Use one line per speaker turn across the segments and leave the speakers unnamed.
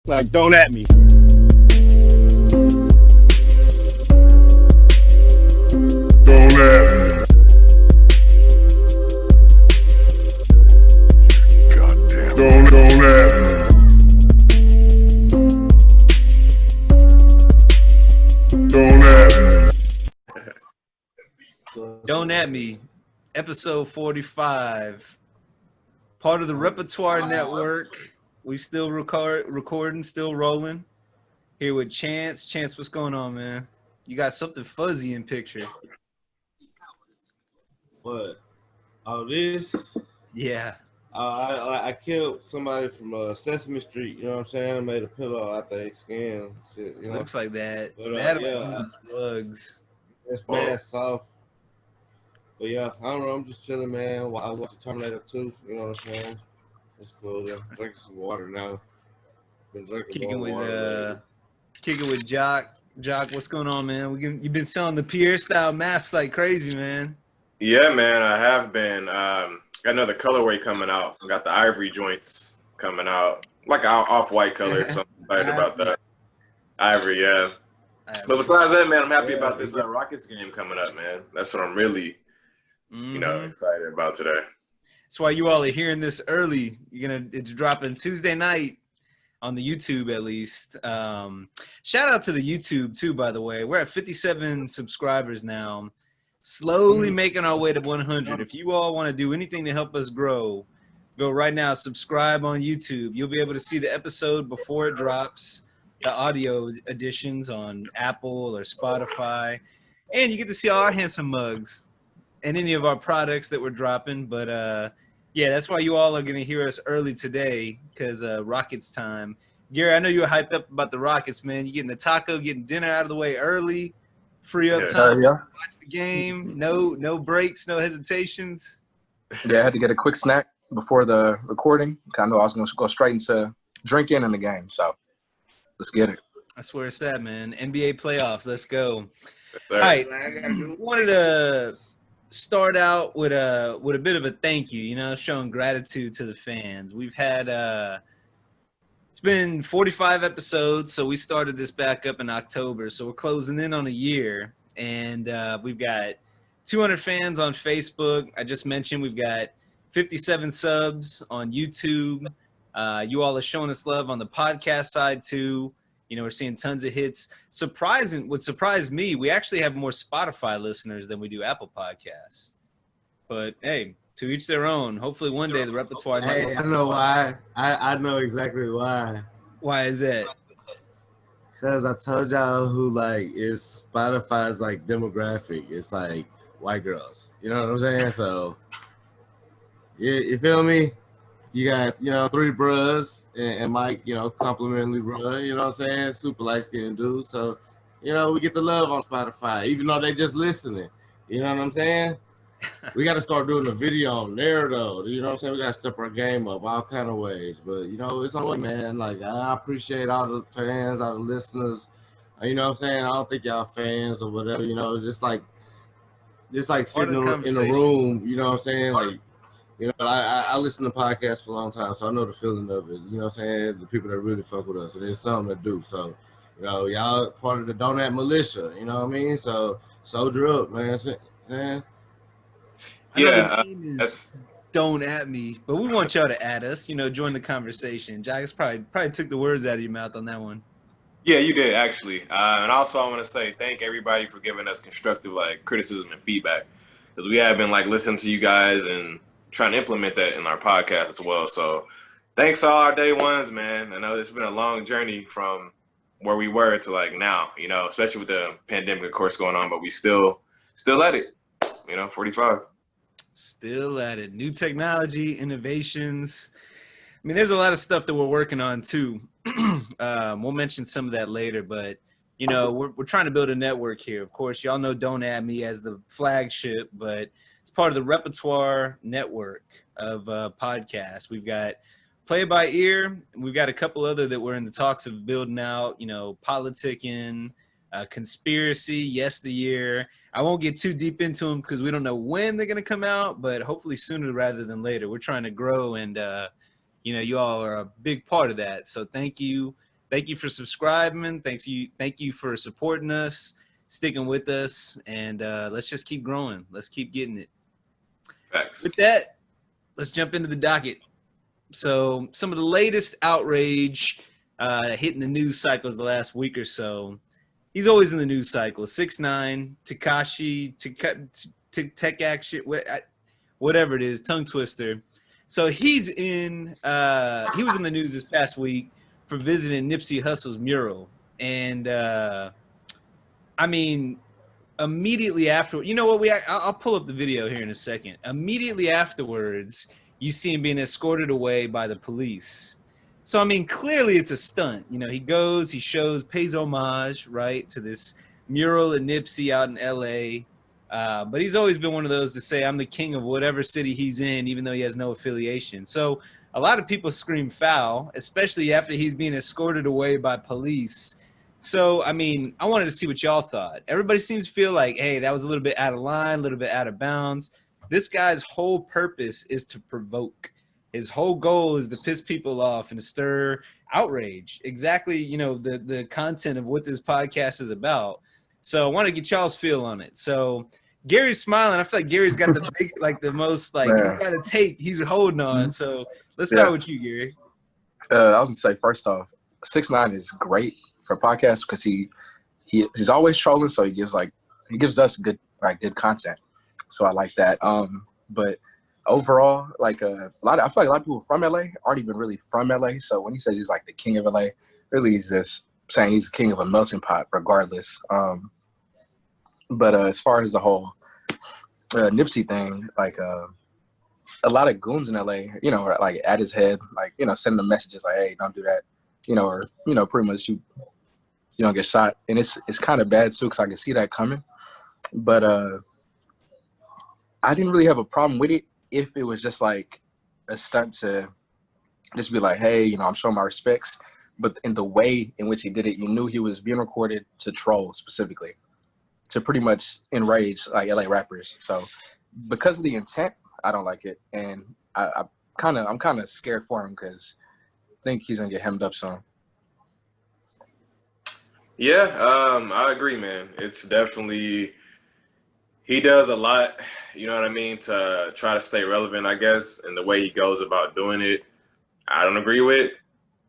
Like, don't at me.
Don't at me. Goddamn. Don't at me. Don't at me.
Don't at me. Episode 45. Part of the Repertoire Network. We still recording, still rolling. Here with Chance. Chance, what's going on, man? You got something fuzzy in picture.
What? Oh, this?
Yeah.
I killed somebody from Sesame Street. You know what I'm saying? I made a pillow out there, skin shit. You know,
Looks like that.
But,
that
yeah,
bugs.
it's mad soft. But yeah, I don't know. I'm just chilling, man. I watched Terminator 2. You know what I'm saying? It's cool. I'm drinking some water now. Been drinking
Kicking
more water
with Jock. Jock, what's going on, man? You've been selling the Pierre style masks like crazy, man.
Yeah, man, I have been. Got another colorway coming out. I got the ivory joints coming out, like an off-white color. So I'm excited about that. Ivory, yeah. But besides that, man, I'm happy about this Rockets game coming up, man. That's what I'm really, excited about today.
That's why you all are hearing this early. It's dropping Tuesday night on the YouTube, at least. Shout out to the YouTube too, by the way. We're at 57 subscribers now. Slowly making our way to 100. If you all want to do anything to help us grow, go right now, subscribe on YouTube. You'll be able to see the episode before it drops, the audio editions on Apple or Spotify, and you get to see all our handsome mugs and any of our products that we're dropping. But yeah, that's why you all are going to hear us early today, because Rockets time. Gerry, I know you were hyped up about the Rockets, man. You getting the taco, getting dinner out of the way early. Free up time, watch the game. No breaks, no hesitations.
Yeah, I had to get a quick snack before the recording. I know I was going to go straight into drinking in the game, so let's get it.
That's where it's at, man. NBA playoffs, let's go. All right, wanted to start out with a bit of a thank you, showing gratitude to the fans. We've had it's been 45 episodes, so we started this back up in October. So we're closing in on a year, and we've got 200 fans on Facebook. I just mentioned we've got 57 subs on YouTube. You all are showing us love on the podcast side too. We're seeing tons of hits. What surprised me, we actually have more Spotify listeners than we do Apple Podcasts. But hey, to each their own. Hopefully one day the Repertoire Network.
Hey, I know why. I know exactly why.
Why is that?
Because I told y'all who is Spotify's demographic. It's white girls. You know what I'm saying? So you feel me? You got, 3 bruhs and Mike, complimentary bruh, you know what I'm saying? Super light skinned dude. So, we get the love on Spotify, even though they just listening. You know what I'm saying? We got to start doing a video on there, though. You know what I'm saying? We got to step our game up all kind of ways. But, it's on the way, man. I appreciate all the fans, all the listeners. You know what I'm saying? I don't think y'all fans or whatever, just like sitting in a room, you know what I'm saying? I listen to podcasts for a long time, so I know the feeling of it. You know what I'm saying? The people that really fuck with us, and there's some that do. So, y'all part of the Donut Militia. You know what I mean? So, soldier up, man. Saying.
Yeah, that's don't at me, but we want y'all to add us. Join the conversation. Jax probably took the words out of your mouth on that one.
Yeah, you did actually. And also, I want to say thank everybody for giving us constructive criticism and feedback, because we have been listening to you guys and trying to implement that in our podcast as well. So thanks to all our day ones, man. I know it's been a long journey from where we were to now, especially with the pandemic, of course, going on, but we still at it, 45.
Still at it. New technology, innovations. I mean, there's a lot of stuff that we're working on too. We'll mention some of that later, but we're trying to build a network here. Of course, y'all know Don't Add Me as the flagship, but it's part of the Repertoire Network of podcasts. We've got Play By Ear. We've got a couple other that we're in the talks of building out, Politicking, Conspiracy, Yesteryear. I won't get too deep into them because we don't know when they're going to come out, but hopefully sooner rather than later. We're trying to grow, and you all are a big part of that. So thank you. thank you for subscribing. Thank you for supporting us, sticking with us, and let's just keep growing. Let's keep getting it.
Facts.
With that, let's jump into the docket. So some of the latest outrage hitting the news cycles the last week or so. He's always in the news cycle. 6ix9ine, Tekashi, Tekashi, whatever it is, tongue twister. So he was in the news this past week for visiting Nipsey Hussle's mural. And I mean, immediately after, you know what, I'll pull up the video here in a second. Immediately afterwards, you see him being escorted away by the police. So, I mean, clearly it's a stunt. You know, he goes, he shows, pays homage, right, to this mural of Nipsey out in L.A., but he's always been one of those to say, I'm the king of whatever city he's in, even though he has no affiliation. So a lot of people scream foul, especially after he's being escorted away by police. So, I mean, I wanted to see what y'all thought. Everybody seems to feel like, hey, that was a little bit out of line, a little bit out of bounds. This guy's whole purpose is to provoke. His whole goal is to piss people off and to stir outrage. Exactly, you know, the content of what this podcast is about. So I want to get y'all's feel on it. So Gerry's smiling. I feel like Gerry's got the big, like the most, like he's got a take he's holding on. So let's start with you, Gerry.
I was gonna say, first off, 6ix9ine is great for podcasts because he's always trolling, so he gives us good content. So I like that. But overall, I feel like a lot of people from LA aren't even really from LA. So when he says he's like the king of LA, really he's just saying he's the king of a melting pot, regardless. But as far as the whole Nipsey thing, a lot of goons in LA, you know, are like at his head, like, you know, sending him messages like, hey, don't do that, you know, or, you know, pretty much you don't get shot. And it's kind of bad too, because I can see that coming. But I didn't really have a problem with it if it was just like a stunt to just be like, hey, you know, I'm showing my respects. But in the way in which he did it, you knew he was being recorded to troll specifically, to pretty much enrage like LA rappers. So because of the intent, I don't like it. And I'm kind of scared for him because I think he's gonna get hemmed up soon.
Yeah, I agree, man. It's definitely, he does a lot, you know what I mean, to try to stay relevant, I guess, and the way he goes about doing it, I don't agree with.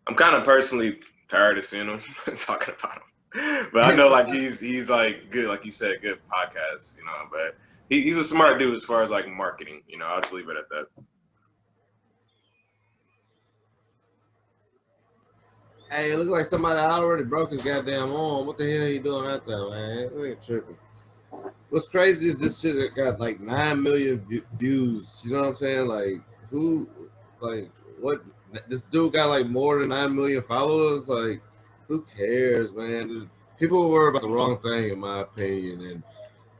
I'm kind of personally tired of seeing him talking about him. But I know, like, he's like good, like you said, good podcast, you know, but he's a smart dude as far as like marketing, you know, I'll just leave it at that.
Hey, it looks like somebody already broke his goddamn arm. What the hell are you doing out there, man? We ain't tripping. What's crazy is this shit that got like 9 million views. You know what I'm saying? Like, who, like, what? This dude got like more than 9 million followers. Like, who cares, man? People worry about the wrong thing, in my opinion. And,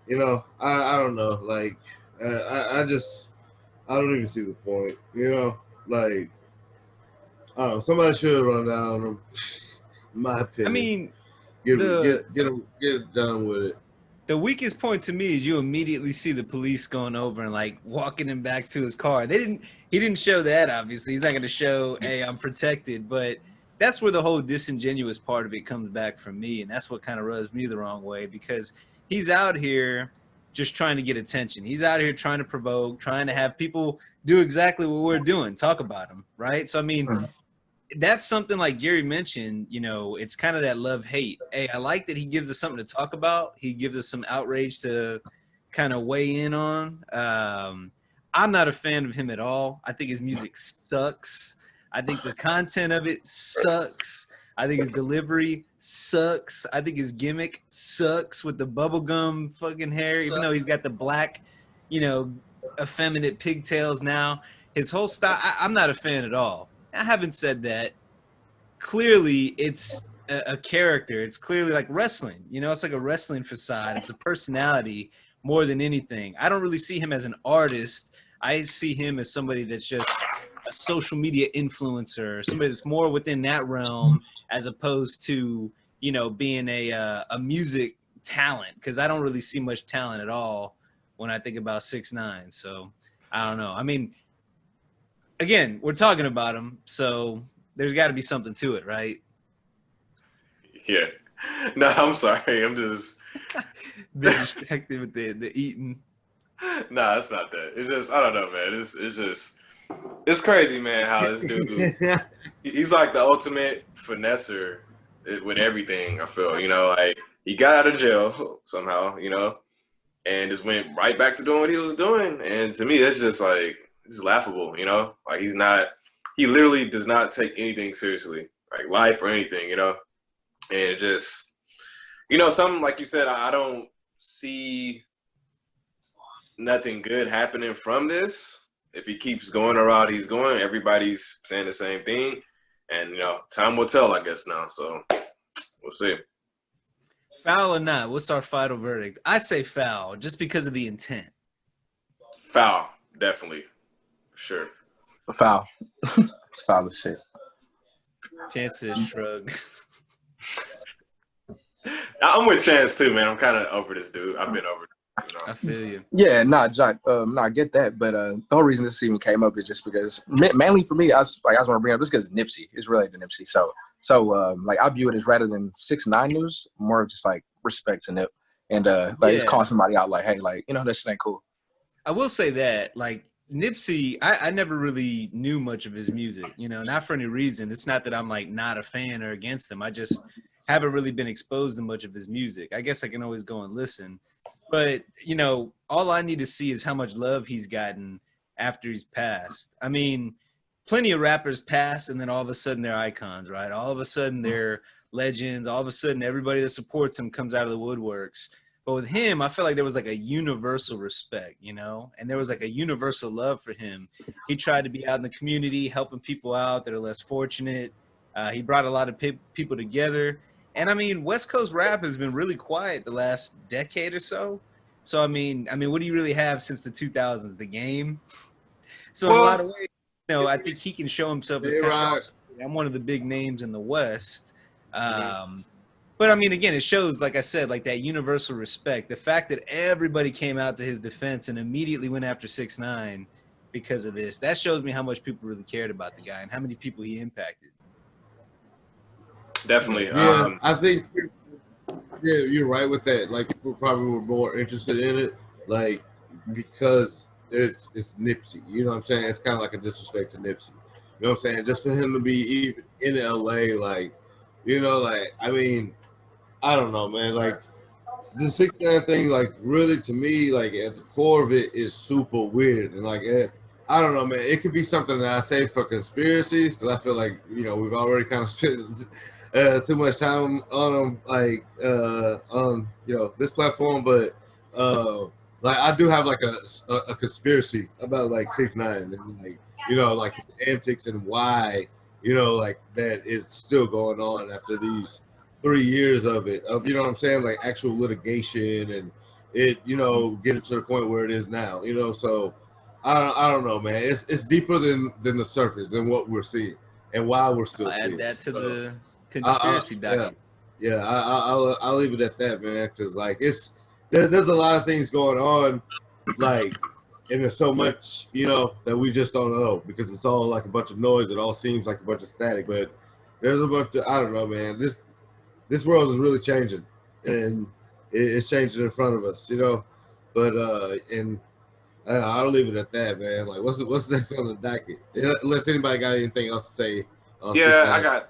you know, I don't know. Like, I don't even see the point. You know, like, I don't know. Somebody should run down him, in my opinion.
I mean,
get it done with it.
The weakest point to me is you immediately see the police going over and like walking him back to his car. He didn't show that, obviously. He's not going to show, hey, I'm protected. But that's where the whole disingenuous part of it comes back from me. And that's what kind of rubs me the wrong way, because he's out here just trying to get attention. He's out here trying to provoke, trying to have people do exactly what we're doing, talk about him, right? So, I mean, that's something like Gerry mentioned, you know, it's kind of that love-hate. Hey, I like that he gives us something to talk about. He gives us some outrage to kind of weigh in on. I'm not a fan of him at all. I think his music sucks. I think the content of it sucks. I think his delivery sucks. I think his gimmick sucks with the bubblegum fucking hair, even though he's got the black, you know, effeminate pigtails now. His whole style, I'm not a fan at all. I haven't said that. Clearly, it's a character. It's clearly like wrestling. You know, it's like a wrestling facade. It's a personality more than anything. I don't really see him as an artist. I see him as somebody that's just a social media influencer, somebody that's more within that realm as opposed to, you know, being a music talent, because I don't really see much talent at all when I think about 6ix9ine. So I don't know. I mean, again, we're talking about him, so there's got to be something to it, right?
Yeah. No, I'm sorry. I'm just
Being distracted with the eating.
nah, it's not that. It's just I don't know, man. It's just it's crazy, man, how this dude he's like the ultimate finesser with everything, I feel, like he got out of jail somehow, and just went right back to doing what he was doing. And to me, that's just like it's laughable, Like he literally does not take anything seriously, like life or anything, And it just something like you said, I don't see nothing good happening from this. If he keeps going the route he's going, everybody's saying the same thing. And, time will tell, I guess, now. So we'll see.
Foul or not? What's our final verdict? I say foul, just because of the intent.
Foul, definitely. Sure.
Foul. It's foul as shit.
Chance says shrug.
I'm with Chance, too, man. I'm kind of over this dude. I've been over it.
I feel you.
Yeah, nah, John. I get that, but the whole reason this even came up is just because, mainly for me, I just want to bring up this because Nipsey is related to Nipsey. So like I view it as rather than 6ix9ine news, more of just like respect to Nip, and just calling somebody out like, hey, like that shit ain't cool.
I will say that like Nipsey, I never really knew much of his music, not for any reason. It's not that I'm like not a fan or against him. I just haven't really been exposed to much of his music. I guess I can always go and listen. But, all I need to see is how much love he's gotten after he's passed. I mean, plenty of rappers pass and then all of a sudden they're icons, right? All of a sudden they're legends. All of a sudden everybody that supports him comes out of the woodworks. But with him, I feel like there was like a universal respect, and there was like a universal love for him. He tried to be out in the community, helping people out that are less fortunate. He brought a lot of people together. And I mean, West Coast rap has been really quiet the last decade or so. So I mean, what do you really have since the 2000s? The Game. So in a lot of ways, I think he can show himself as kind of, I'm one of the big names in the West. But I mean, again, it shows, like I said, like that universal respect. The fact that everybody came out to his defense and immediately went after 6ix9ine because of this, that shows me how much people really cared about the guy and how many people he impacted.
Definitely.
Yeah, I think you're right with that. Like people probably were more interested in it, like because it's Nipsey. You know what I'm saying? It's kind of like a disrespect to Nipsey. You know what I'm saying? Just for him to be even in LA, like, I mean, I don't know, man. Like the 6ix9ine thing, like really to me, like at the core of it is super weird, and like I don't know, man. It could be something that I say for conspiracies because I feel like we've already kind of spent too much time on them, like on this platform, but like I do have like a conspiracy about like 6ix9ine and like like his antics and why like that is still going on after these 3 years of it, of what I'm saying, like actual litigation and it getting to the point where it is now, so I don't know, man. It's deeper than the surface than what we're seeing and why we're still seeing.
Add that to the conspiracy document.
Yeah, I'll leave it at that, man, because like there's a lot of things going on, like, and there's so much that we just don't know because it's all like a bunch of noise. It all seems like a bunch of static, but there's a bunch of, I don't know, man. This world is really changing, and it's changing in front of us, But and I'll leave it at that, man. Like, what's next on the docket? Unless anybody got anything else to say.
Yeah, I got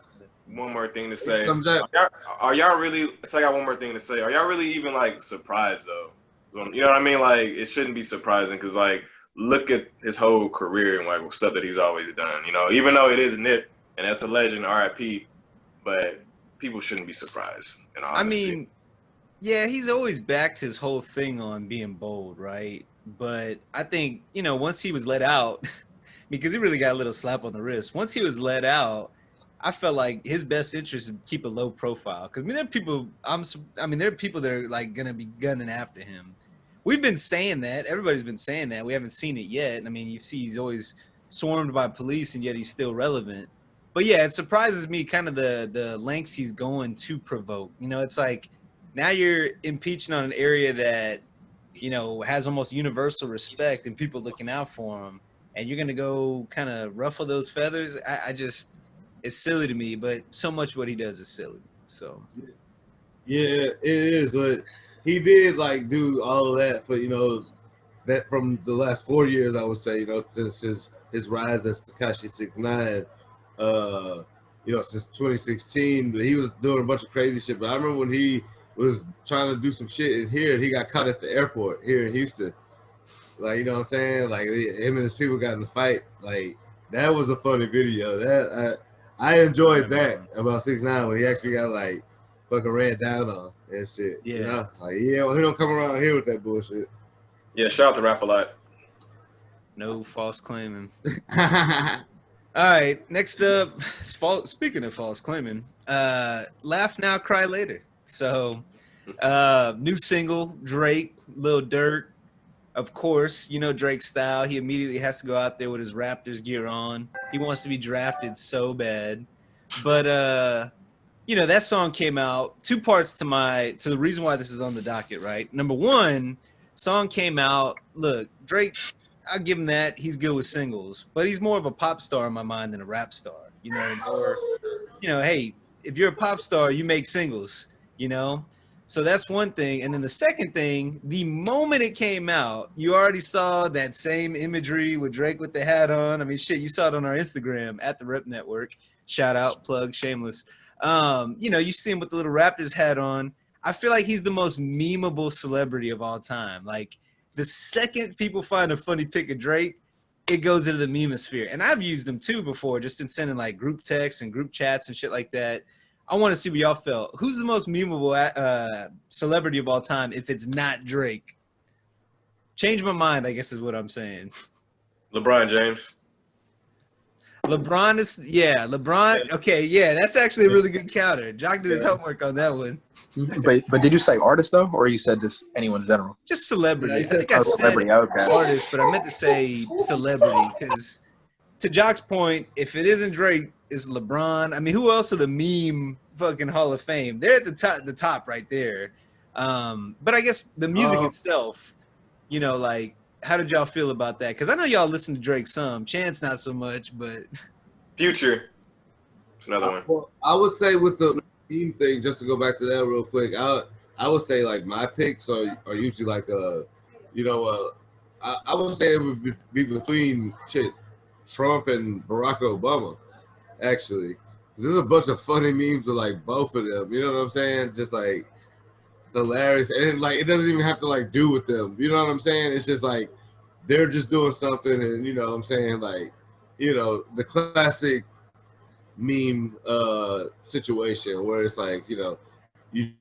one more thing to say. Are y'all really? So I got one more thing to say. Are y'all really even like surprised though? You know what I mean? Like, it shouldn't be surprising because like look at his whole career and like stuff that he's always done. Even though it is Nip and that's a legend, R.I.P. But people shouldn't be surprised. I
mean, yeah, he's always backed his whole thing on being bold, right? But I think, once he was let out, because he really got a little slap on the wrist. Once he was let out, I felt like his best interest is to keep a low profile. Because there are people, there are people that are like gonna be gunning after him. We've been saying that. Everybody's been saying that. We haven't seen it yet. I mean, you see, he's always swarmed by police, and yet he's still relevant. But yeah, it surprises me kind of the lengths he's going to provoke. It's like now you're impeaching on an area that has almost universal respect and people looking out for him, and you're gonna go kind of ruffle those feathers. I just, it's silly to me, but so much what he does is silly. So
Yeah, it is, but he did like do all of that for that from the last 4 years, I would say, since his rise as Tekashi 6ix9ine, since 2016. But he was doing a bunch of crazy shit. But I remember when he was trying to do some shit in here, and he got caught at the airport here in Houston. Like, you know what I'm saying? Like, him and his people got in a fight. Like, that was a funny video. That I enjoyed that about 6ix9ine when he actually got like fucking ran down on and shit.
Yeah.
You know? Like, yeah, he don't come around here with that bullshit.
Yeah, shout out to Rap a Lot.
no false claiming. All right, next up, speaking of false claiming, Laugh Now, Cry Later. So, new single, Drake, Lil Durk. Of course, you know Drake's style. He immediately has to go out there with his Raptors gear on. He wants to be drafted so bad. But, that song came out. Two parts to the reason why this is on the docket, right? Number one, song came out. Look, Drake, I'll give him that. He's good with singles. But he's more of a pop star in my mind than a rap star. Hey, if you're a pop star, you make singles, So that's one thing. And then the second thing, the moment it came out, you already saw that same imagery with Drake with the hat on. I mean, shit, you saw it on our Instagram at therep.network. Shout out, plug, shameless. You see him with the little Raptors hat on. I feel like he's the most memeable celebrity of all time. Like, the second people find a funny pic of Drake, it goes into the memosphere. And I've used them too before, just in sending like group texts and group chats and shit like that. I want to see what y'all felt. Who's the most memeable celebrity of all time if it's not Drake? Change my mind, I guess is what I'm saying.
LeBron James.
LeBron is, LeBron. Okay, yeah, that's actually a really good counter. Jock did his homework on that one.
But did you say artist though, or you said just anyone in general?
Just celebrity.
Yeah,
I think I said
celebrity. Okay.
artist, but I meant to say celebrity because, to Jock's point, if it isn't Drake, it's LeBron. I mean, who else are the meme fucking Hall of Fame? They're at the top right there. But I guess the music itself, like, how did y'all feel about that? Because I know y'all listen to Drake some. Chance not so much, but
Future. It's another one.
Well, I would say with the meme thing, just to go back to that real quick, I would say like my picks are usually like I would say it would be between Trump and Barack Obama, actually. 'Cause there's a bunch of funny memes of like both of them. You know what I'm saying? Just like hilarious, and like it doesn't even have to like do with them. You know what I'm saying? It's just like they're just doing something, and you know what I'm saying, like the classic meme situation where it's like you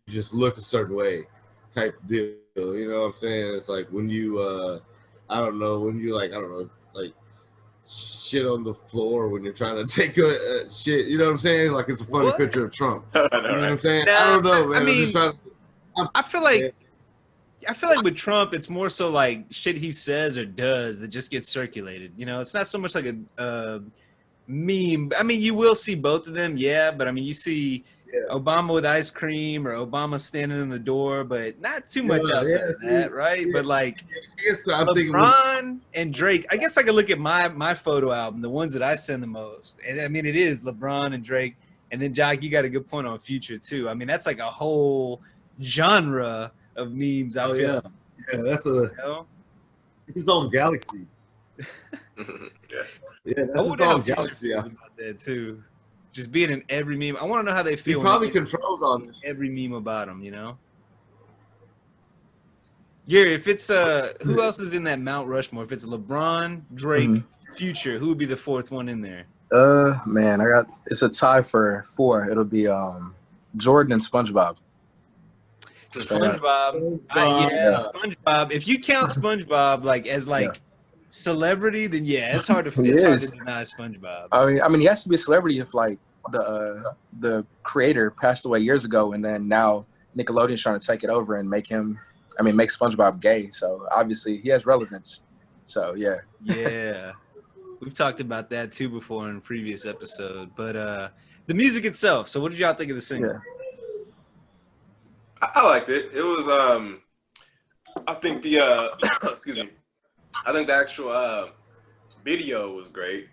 just look a certain way type deal. You know what I'm saying? It's like when you like shit on the floor when you're trying to take a shit. You know what I'm saying? Like it's a funny picture of Trump. You know what I'm saying? I don't know, man.
I mean,
I'm just trying to,
I feel like with Trump, it's more so like shit he says or does that just gets circulated. It's not so much like a meme. I mean, you will see both of them, but I mean, you see Obama with ice cream or Obama standing in the door, but not too much outside of that, right? But like LeBron and Drake, I guess I could look at my photo album, the ones that I send the most, and I mean, it is LeBron and Drake, and then Jock, you got a good point on Future too. I mean, that's like a whole genre of memes. I feel.
Yeah, that's his own galaxy. Yeah, that's his own galaxy.
About that too, just being in every meme. I want to know how they feel.
He probably controls all this.
Every meme about him, Gerry, if it's who else is in that Mount Rushmore? If it's LeBron, Drake, Future, who would be the fourth one in there?
Man, it's a tie for 4. It'll be Jordan and SpongeBob.
SpongeBob. SpongeBob. If you count SpongeBob like as celebrity, then it's hard to deny SpongeBob.
I mean, he has to be a celebrity if like the creator passed away years ago, and then now Nickelodeon's trying to take it over and make SpongeBob gay. So obviously he has relevance. So yeah.
We've talked about that too before in a previous episode. But the music itself. So what did y'all think of the single?
Yeah.
I liked it. It was I think the excuse me. I think the actual video was great.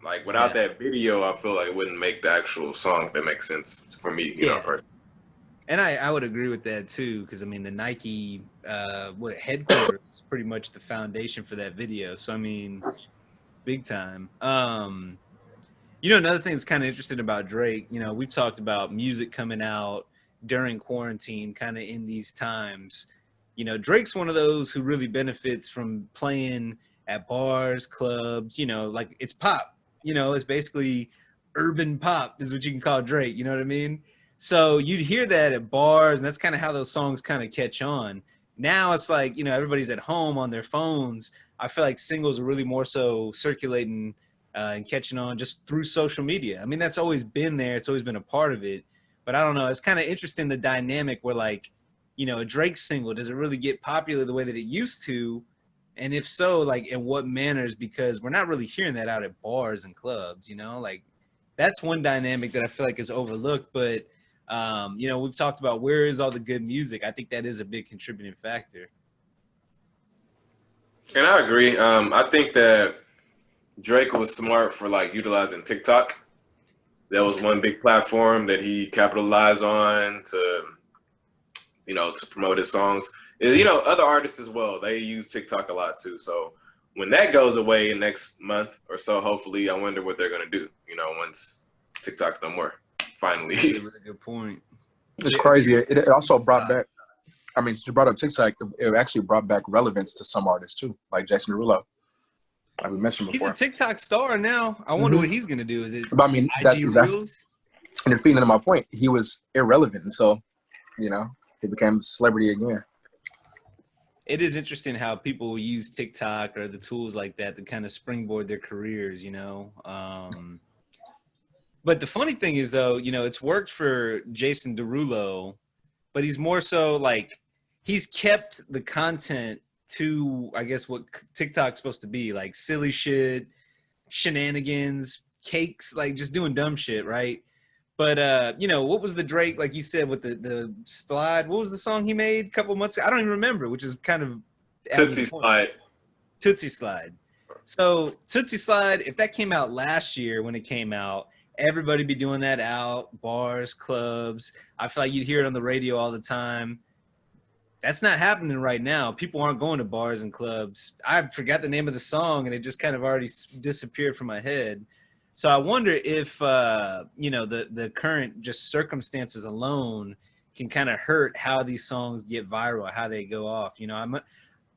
Like without that video, I feel like it wouldn't make the actual song. If that makes sense for me, you know, personally.
And I would agree with that too, because I mean the Nike headquarters is pretty much the foundation for that video. So I mean, big time. You know, another thing that's kind of interesting about Drake, you know, we've talked about music coming out during quarantine, kind of in these times. You know, Drake's one of those who really benefits from playing at bars, clubs, you know, like it's pop. You know, it's basically urban pop is what you can call Drake. You know what I mean? So you'd hear that at bars, and that's kind of how those songs kind of catch on. Now it's like, you know, everybody's at home on their phones. I feel like singles are really more so circulating and catching on just through social media. I mean, that's always been there. It's always been a part of it. But I don't know. It's kind of interesting, the dynamic where, like, you know, a Drake single, does it really get popular the way that it used to? And if so, like, in what manners? Because we're not really hearing that out at bars and clubs, you know? Like, that's one dynamic that I feel like is overlooked. But, you know, we've talked about where is all the good music. I think that is a big contributing factor.
And I agree. I think that Drake was smart for like utilizing TikTok. That was one big platform that he capitalized on to, you know, to promote his songs. You know, other artists as well, they use TikTok a lot too. So when that goes away next month or so, hopefully, I wonder what they're gonna do. You know, once TikTok's no more, finally.
That's a really good point.
It's crazy. It also brought back. I mean, you brought up TikTok. It actually brought back relevance to some artists too, like Jason Derulo. Like we mentioned before.
He's a TikTok star now. I wonder what he's gonna do. Is it?
But I mean, that's
Reels?
and you're feeding into my point. He was irrelevant, and so, you know, he became a celebrity again.
It is interesting how people use TikTok or the tools like that to kind of springboard their careers, you know. But the funny thing is, though, you know, it's worked for Jason Derulo, but he's more so like he's kept the content to, I guess, what TikTok's supposed to be, like silly shit, shenanigans, cakes, like just doing dumb shit, right? But you know, what was the Drake, like you said, with the slide? What was the song he made a couple months ago? I don't even remember, which is kind of
Tootsie Slide.
Tootsie Slide. So Tootsie Slide, if that came out last year when it came out, everybody be doing that out, bars, clubs. I feel like you'd hear it on the radio all the time. That's not happening right now. People aren't going to bars and clubs. I forgot the name of the song, and it just kind of already disappeared from my head. So I wonder if, you know, the current just circumstances alone can kind of hurt how these songs get viral, how they go off. You know,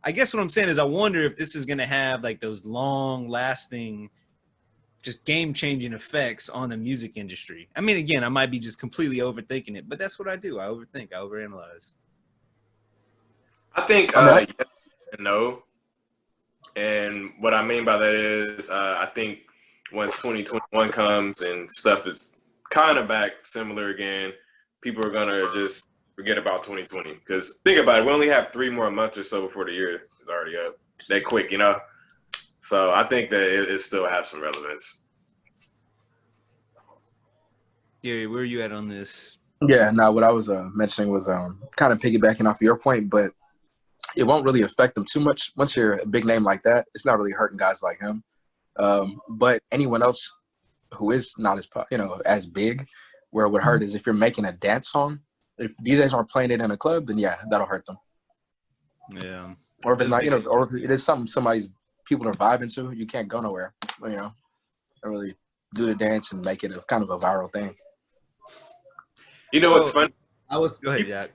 I guess what I'm saying is I wonder if this is going to have like those long-lasting, just game-changing effects on the music industry. I mean, again, I might be just completely overthinking it, but that's what I do. I overthink. I overanalyze.
I think yes and no. And what I mean by that is I think once 2021 comes and stuff is kind of back similar again, people are going to just forget about 2020. Because think about it, we only have 3 more months or so before the year is already up. That quick, you know? So I think that it still has some relevance.
Gerry, where are you at on this?
Yeah, no, what I was mentioning was kind of piggybacking off your point, but it won't really affect them too much. Once you're a big name like that, it's not really hurting guys like him. But anyone else who is not as, you know, as big, where it would hurt is if you're making a dance song. If DJs aren't playing it in a club, then yeah, that'll hurt them.
Yeah.
Or if it's not, you know, or if it is something somebody's people are vibing to, you can't go nowhere. You know, and really do the dance and make it a kind of a viral thing.
You know what's funny?
Go ahead, Jack.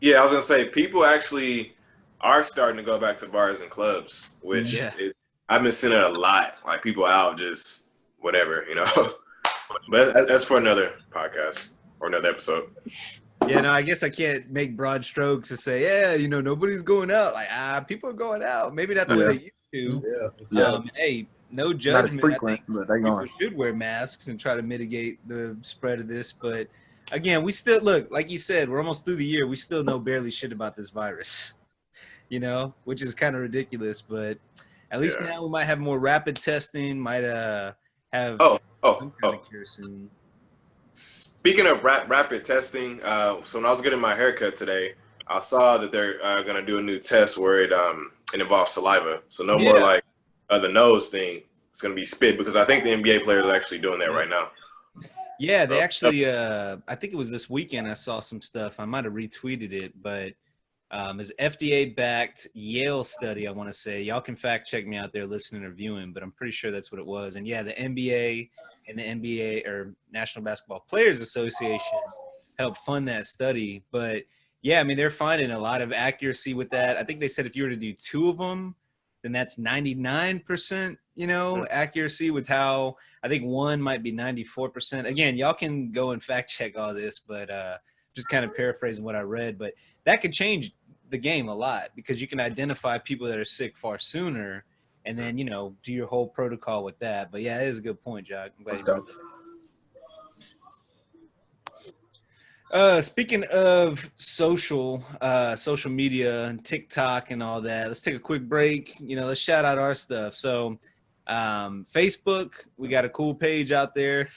Yeah, I was gonna say people actually are starting to go back to bars and clubs, which I've been seeing it a lot. Like people out just whatever, you know. But that's for another podcast or another episode.
Yeah, no, I guess I can't make broad strokes to say, yeah, you know, nobody's going out. Like, people are going out. Maybe not the way they used to.
Yeah.
Hey, no judgment.
Not as frequent, but they
people should wear masks and try to mitigate the spread of this. But again, we still look, like you said, we're almost through the year. We still know barely shit about this virus, you know, which is kind of ridiculous. But at least now we might have more rapid testing, might have some kind of cure soon.
Speaking of rapid testing, so when I was getting my haircut today, I saw that they're going to do a new test where it involves saliva. So no more like the nose thing. it's gonna be spit, because I think the NBA players are actually doing that right now.
Yeah, they actually. I think it was this weekend. I saw some stuff. I might have retweeted it, but is FDA-backed Yale study. I want to say y'all can fact check me out there, listening or viewing, but I'm pretty sure that's what it was. And yeah, the NBA and the NBA or National Basketball Players Association helped fund that study. But yeah, I mean they're finding a lot of accuracy with that. I think they said if you were to do 2 of them, then that's 99%, accuracy with how I think 1 might be 94%. Again, y'all can go and fact check all this, but just kind of paraphrasing what I read. But that could change the game a lot because you can identify people that are sick far sooner and then, do your whole protocol with that. But yeah, it is a good point, Jock. I'm glad you brought that up. Speaking of social media and TikTok and all that, let's take a quick break. Let's shout out our stuff. So Facebook, we got a cool page out there.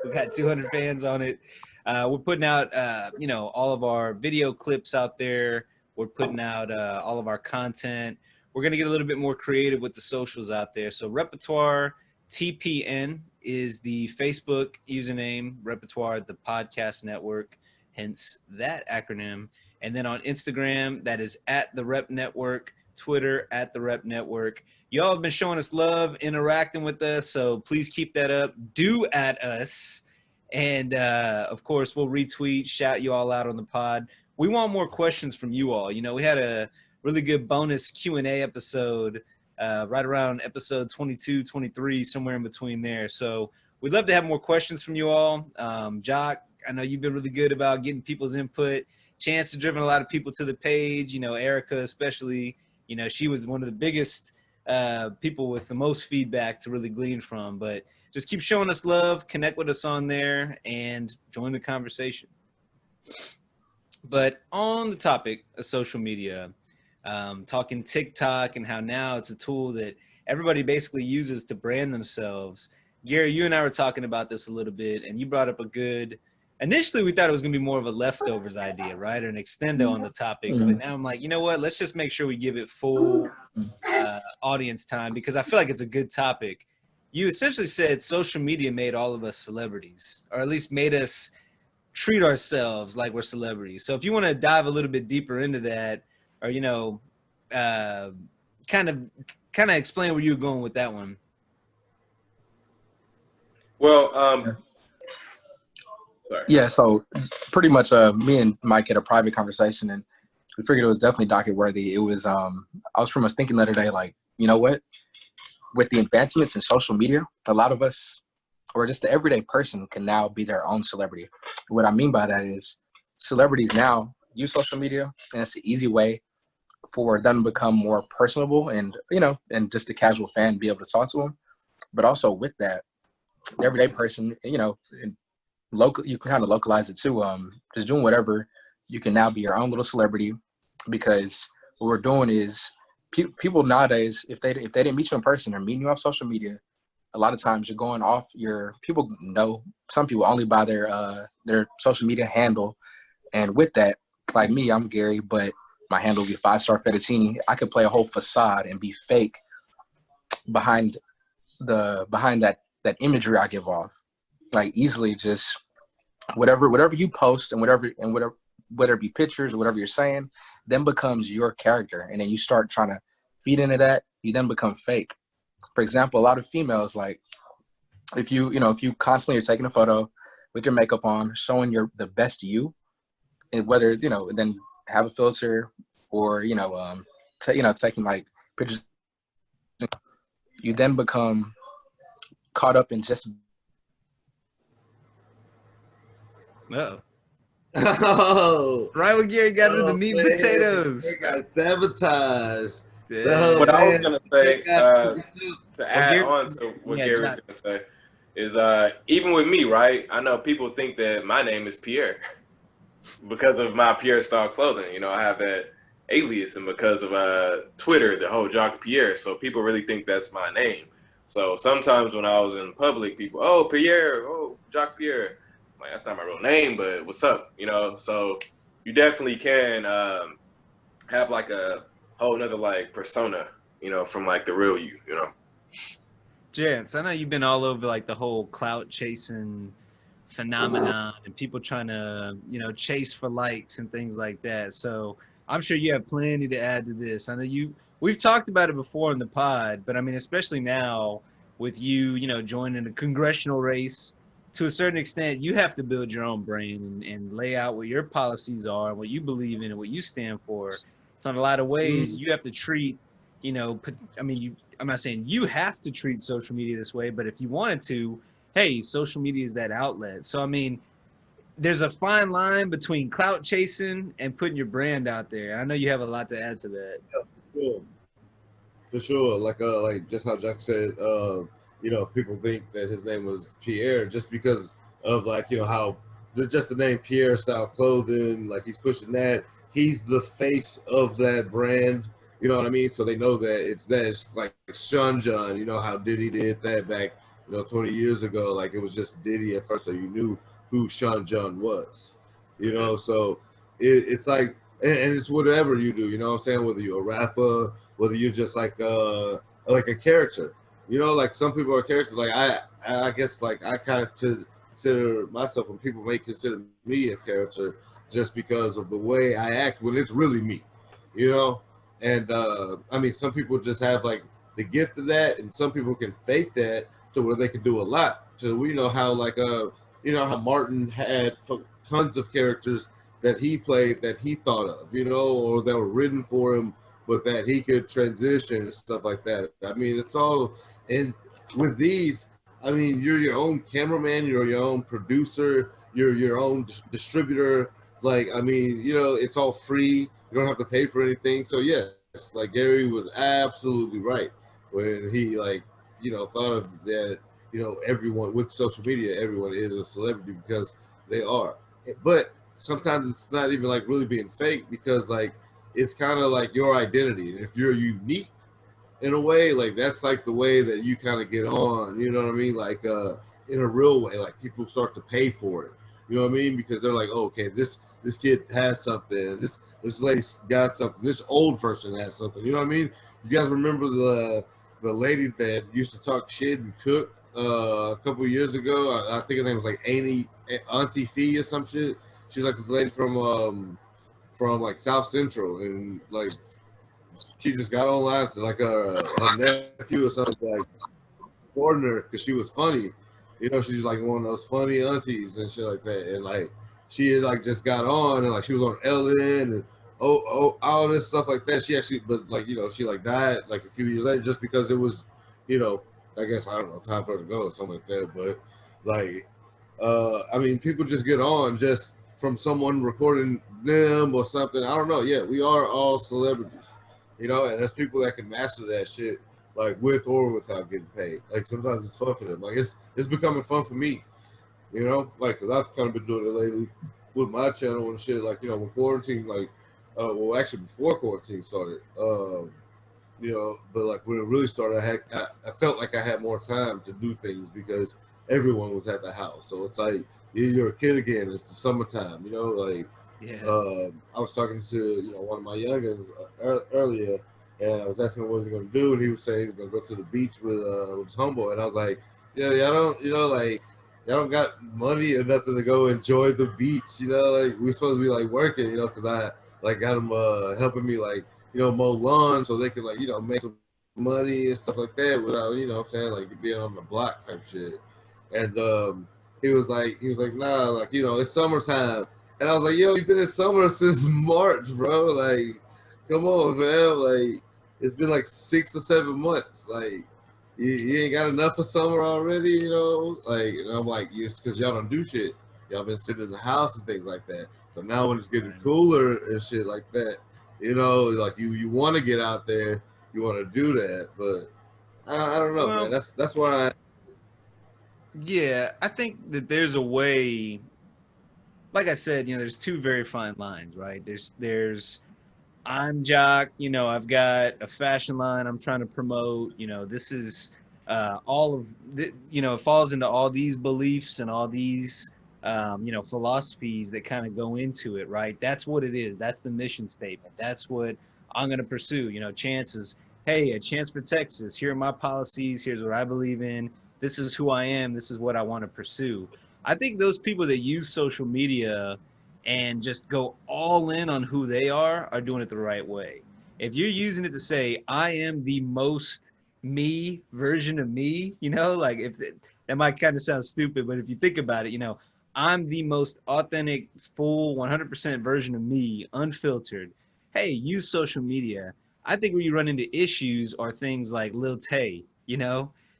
We got 200 fans on it. We're putting out, all of our video clips out there. We're putting out all of our content. We're going to get a little bit more creative with the socials out there. So Repertoire TPN is the Facebook username, Repertoire, the podcast network, hence that acronym. And then on Instagram, that is at the Rep Network, Twitter at the Rep Network. Y'all have been showing us love, interacting with us, so please keep that up. Do at us. And, of course, we'll retweet, shout you all out on the pod. We want more questions from you all. We had a really good bonus Q&A episode right around episode 22, 23, somewhere in between there. So we'd love to have more questions from you all. Jock, I know you've been really good about getting people's input. Chance has driven a lot of people to the page. Erica especially, she was one of the biggest people with the most feedback to really glean from. But just keep showing us love, connect with us on there, and join the conversation. But on the topic of social media, talking TikTok and how now it's a tool that everybody basically uses to brand themselves. Gerry, you and I were talking about this a little bit, and you brought up initially we thought it was going to be more of a leftovers idea, right? Or an extendo on the topic. But now I'm like, you know what? Let's just make sure we give it full audience time because I feel like it's a good topic. You essentially said social media made all of us celebrities, or at least made us treat ourselves like we're celebrities. So if you want to dive a little bit deeper into that, or, kind of explain where you were going with that one.
Well, sorry.
Yeah, so pretty much me and Mike had a private conversation, and we figured it was definitely docket worthy. It was I was pretty much thinking the other day, like, you know what? With the advancements in social media, a lot of us, or just the everyday person, can now be their own celebrity. What I mean by that is celebrities now use social media, and it's an easy way for them to become more personable and, and just a casual fan be able to talk to them. But also with that, the everyday person, and local, you can kind of localize it too. Just doing whatever, you can now be your own little celebrity, because what we're doing is people nowadays, if they didn't meet you in person, they're meeting you off social media. A lot of times you're going off people know, some people only by their social media handle. And with that, like me, I'm Gerry, but my handle will be 5-star fettuccine. I could play a whole facade and be fake behind that imagery I give off. Like easily just whatever you post and whatever it be pictures or whatever you're saying, then becomes your character. And then you start trying to feed into that, you then become fake. For example, a lot of females, like if you constantly are taking a photo with your makeup on, showing the best you, and whether then have a filter or taking like pictures, you then become caught up in just.
Oh,
Right when Gerry got into the meat and
man.
potatoes.
They got sabotaged.
Yeah.
What I was gonna say to add
Gerry-
on to what
yeah,
Gerry was gonna say is even with me, right? I know people think that my name is Pierre because of my Pierre style clothing. I have that alias, and because of Twitter, the whole Jock Pierre. So people really think that's my name. So sometimes when I was in public, people, oh Pierre, oh Jock Pierre, I'm like, that's not my real name, but what's up? So you definitely can have like a whole nother like persona, from like the real you.
Jance, I know you've been all over like the whole clout chasing phenomenon and people trying to, chase for likes and things like that. So I'm sure you have plenty to add to this. I know we've talked about it before in the pod, but I mean, especially now with you, joining the congressional race, to a certain extent, you have to build your own brand and lay out what your policies are, what you believe in, and what you stand for. So in a lot of ways, you have to treat, I'm not saying you have to treat social media this way, but if you wanted to, hey, social media is that outlet. So I mean, there's a fine line between clout chasing and putting your brand out there. I know you have a lot to add to that.
Yeah, for sure. Like just how Jack said, people think that his name was Pierre just because of how just the name Pierre style clothing, like he's pushing that. He's the face of that brand. You know what I mean? So they know that it's like Sean John. You know how Diddy did that back, 20 years ago. Like it was just Diddy at first, so you knew who Sean John was. So it's like, and it's whatever you do. You know what I'm saying? Whether you're a rapper, whether you're just like a character. Like some people are characters. Like I guess like I kind of consider myself, and people may consider me a character just because of the way I act when it's really me. And I mean, some people just have like the gift of that, and some people can fake that to where they can do a lot. So we know how how Martin had tons of characters that he played that he thought of, or that were written for him, but that he could transition and stuff like that. I mean, it's all, and with these, I mean, you're your own cameraman, you're your own producer, you're your own distributor. Like, I mean, it's all free. You don't have to pay for anything. So yes, like Gerry was absolutely right when he thought of that. Everyone with social media, everyone is a celebrity because they are. But sometimes it's not even like really being fake because like it's kind of like your identity. And if you're unique in a way, like that's like the way that you kind of get on. You know what I mean? Like in a real way, like people start to pay for it. You know what I mean? Because they're like, oh, okay, this kid has something. This lady's got something. This old person has something. You know what I mean? You guys remember the lady that used to talk shit and cook a couple of years ago? I think her name was like Auntie Fee or some shit. She's like this lady from like South Central, and like she just got online to like a nephew or something like recording her because she was funny. She's like one of those funny aunties and shit like that. And like she had like just got on and like she was on Ellen and all this stuff like that. She actually, but like she like died like a few years later just because it was, I guess I don't know, time for her to go or something like that. But like, I mean, people just get on just from someone recording them or something. I don't know. Yeah, we are all celebrities, and there's people that can master that shit, like with or without getting paid. Like sometimes it's fun for them. Like it's becoming fun for me, like because I've kind of been doing it lately with my channel and shit. Like when quarantine, like, well actually before quarantine started, but like when it really started, I felt like I had more time to do things because everyone was at the house. So it's like you're a kid again. It's the summertime, like.
Yeah.
I was talking to one of my youngins earlier, and I was asking him what he was going to do, and he was saying he was going to go to the beach with his homeboy, and I was like, yeah, y'all don't, like y'all don't got money or nothing to go enjoy the beach, like we're supposed to be like working, because I like got them helping me like mow lawns so they could like make some money and stuff like that without what I'm saying, like being on the block type shit. And he was like nah, like it's summertime. And I was like, yo, you've been in summer since March, bro. Like, come on, man. Like, it's been like 6 or 7 months. Like, you ain't got enough of summer already, Like, and I'm like, it's because y'all don't do shit. Y'all been sitting in the house and things like that. So now when it's getting cooler and shit like that, like you want to get out there, you want to do that. But I don't know, man. That's why
Yeah, I think that there's a way. Like I said, there's two very fine lines, right? There's I'm Jock, I've got a fashion line I'm trying to promote, this is all of the, it falls into all these beliefs and all these philosophies that kind of go into it, right? That's what it is. That's the mission statement. That's what I'm going to pursue. Chance is hey, a chance for Texas. Here are my policies. Here's what I believe in. This is who I am. This is what I want to pursue. I think those people that use social media and just go all in on who they are doing it the right way. If you're using it to say, I am the most me version of me, like that might kind of sound stupid, but if you think about it, I'm the most authentic, full 100% version of me, unfiltered. Hey, use social media. I think where you run into issues are things like Lil Tay,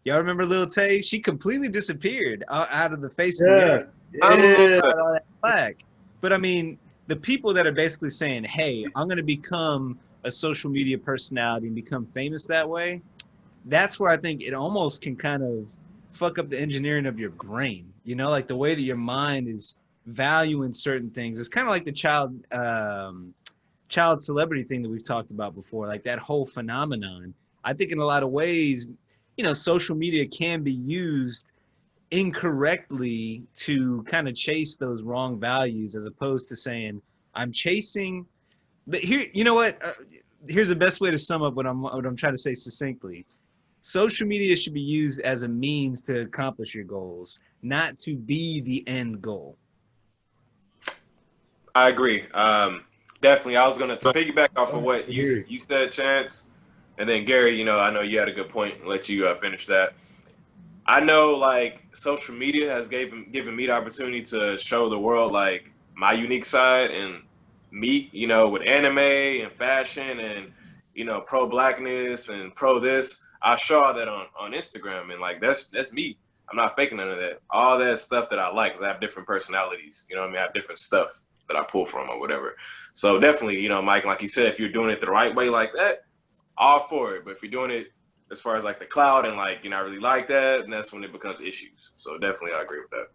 Y'all remember Lil Tay? She completely disappeared out of the face of the
Yeah,
earth.
I'm
yeah.
Got all that flack. But I mean, the people that are basically saying, hey, I'm going to become a social media personality and become famous that way, that's where I think it almost can kind of fuck up the engineering of your brain. Like the way that your mind is valuing certain things. It's kind of like the child celebrity thing that we've talked about before, like that whole phenomenon. I think in a lot of ways, social media can be used incorrectly to kind of chase those wrong values as opposed to saying, I'm chasing the here, you know what? Here's the best way to sum up what I'm trying to say succinctly. Social media should be used as a means to accomplish your goals, not to be the end goal.
I agree. Definitely. I was gonna to piggyback off of what you
Agree.
you said, Chance, and then Gary. I know you had a good point. Let you finish that. I know, like, social media has given me the opportunity to show the world like my unique side and me. With anime and fashion and pro blackness and pro this. I show all that on Instagram, and like that's me. I'm not faking none of that. All that stuff that I like, 'cause I have different personalities. You know what I mean? I have different stuff that I pull from or whatever. So definitely, Mike, like you said, if you're doing it the right way like that, all for it. But if you're doing it as far as like the cloud and like you're not really like that, and that's when it becomes issues. So definitely, I agree with that.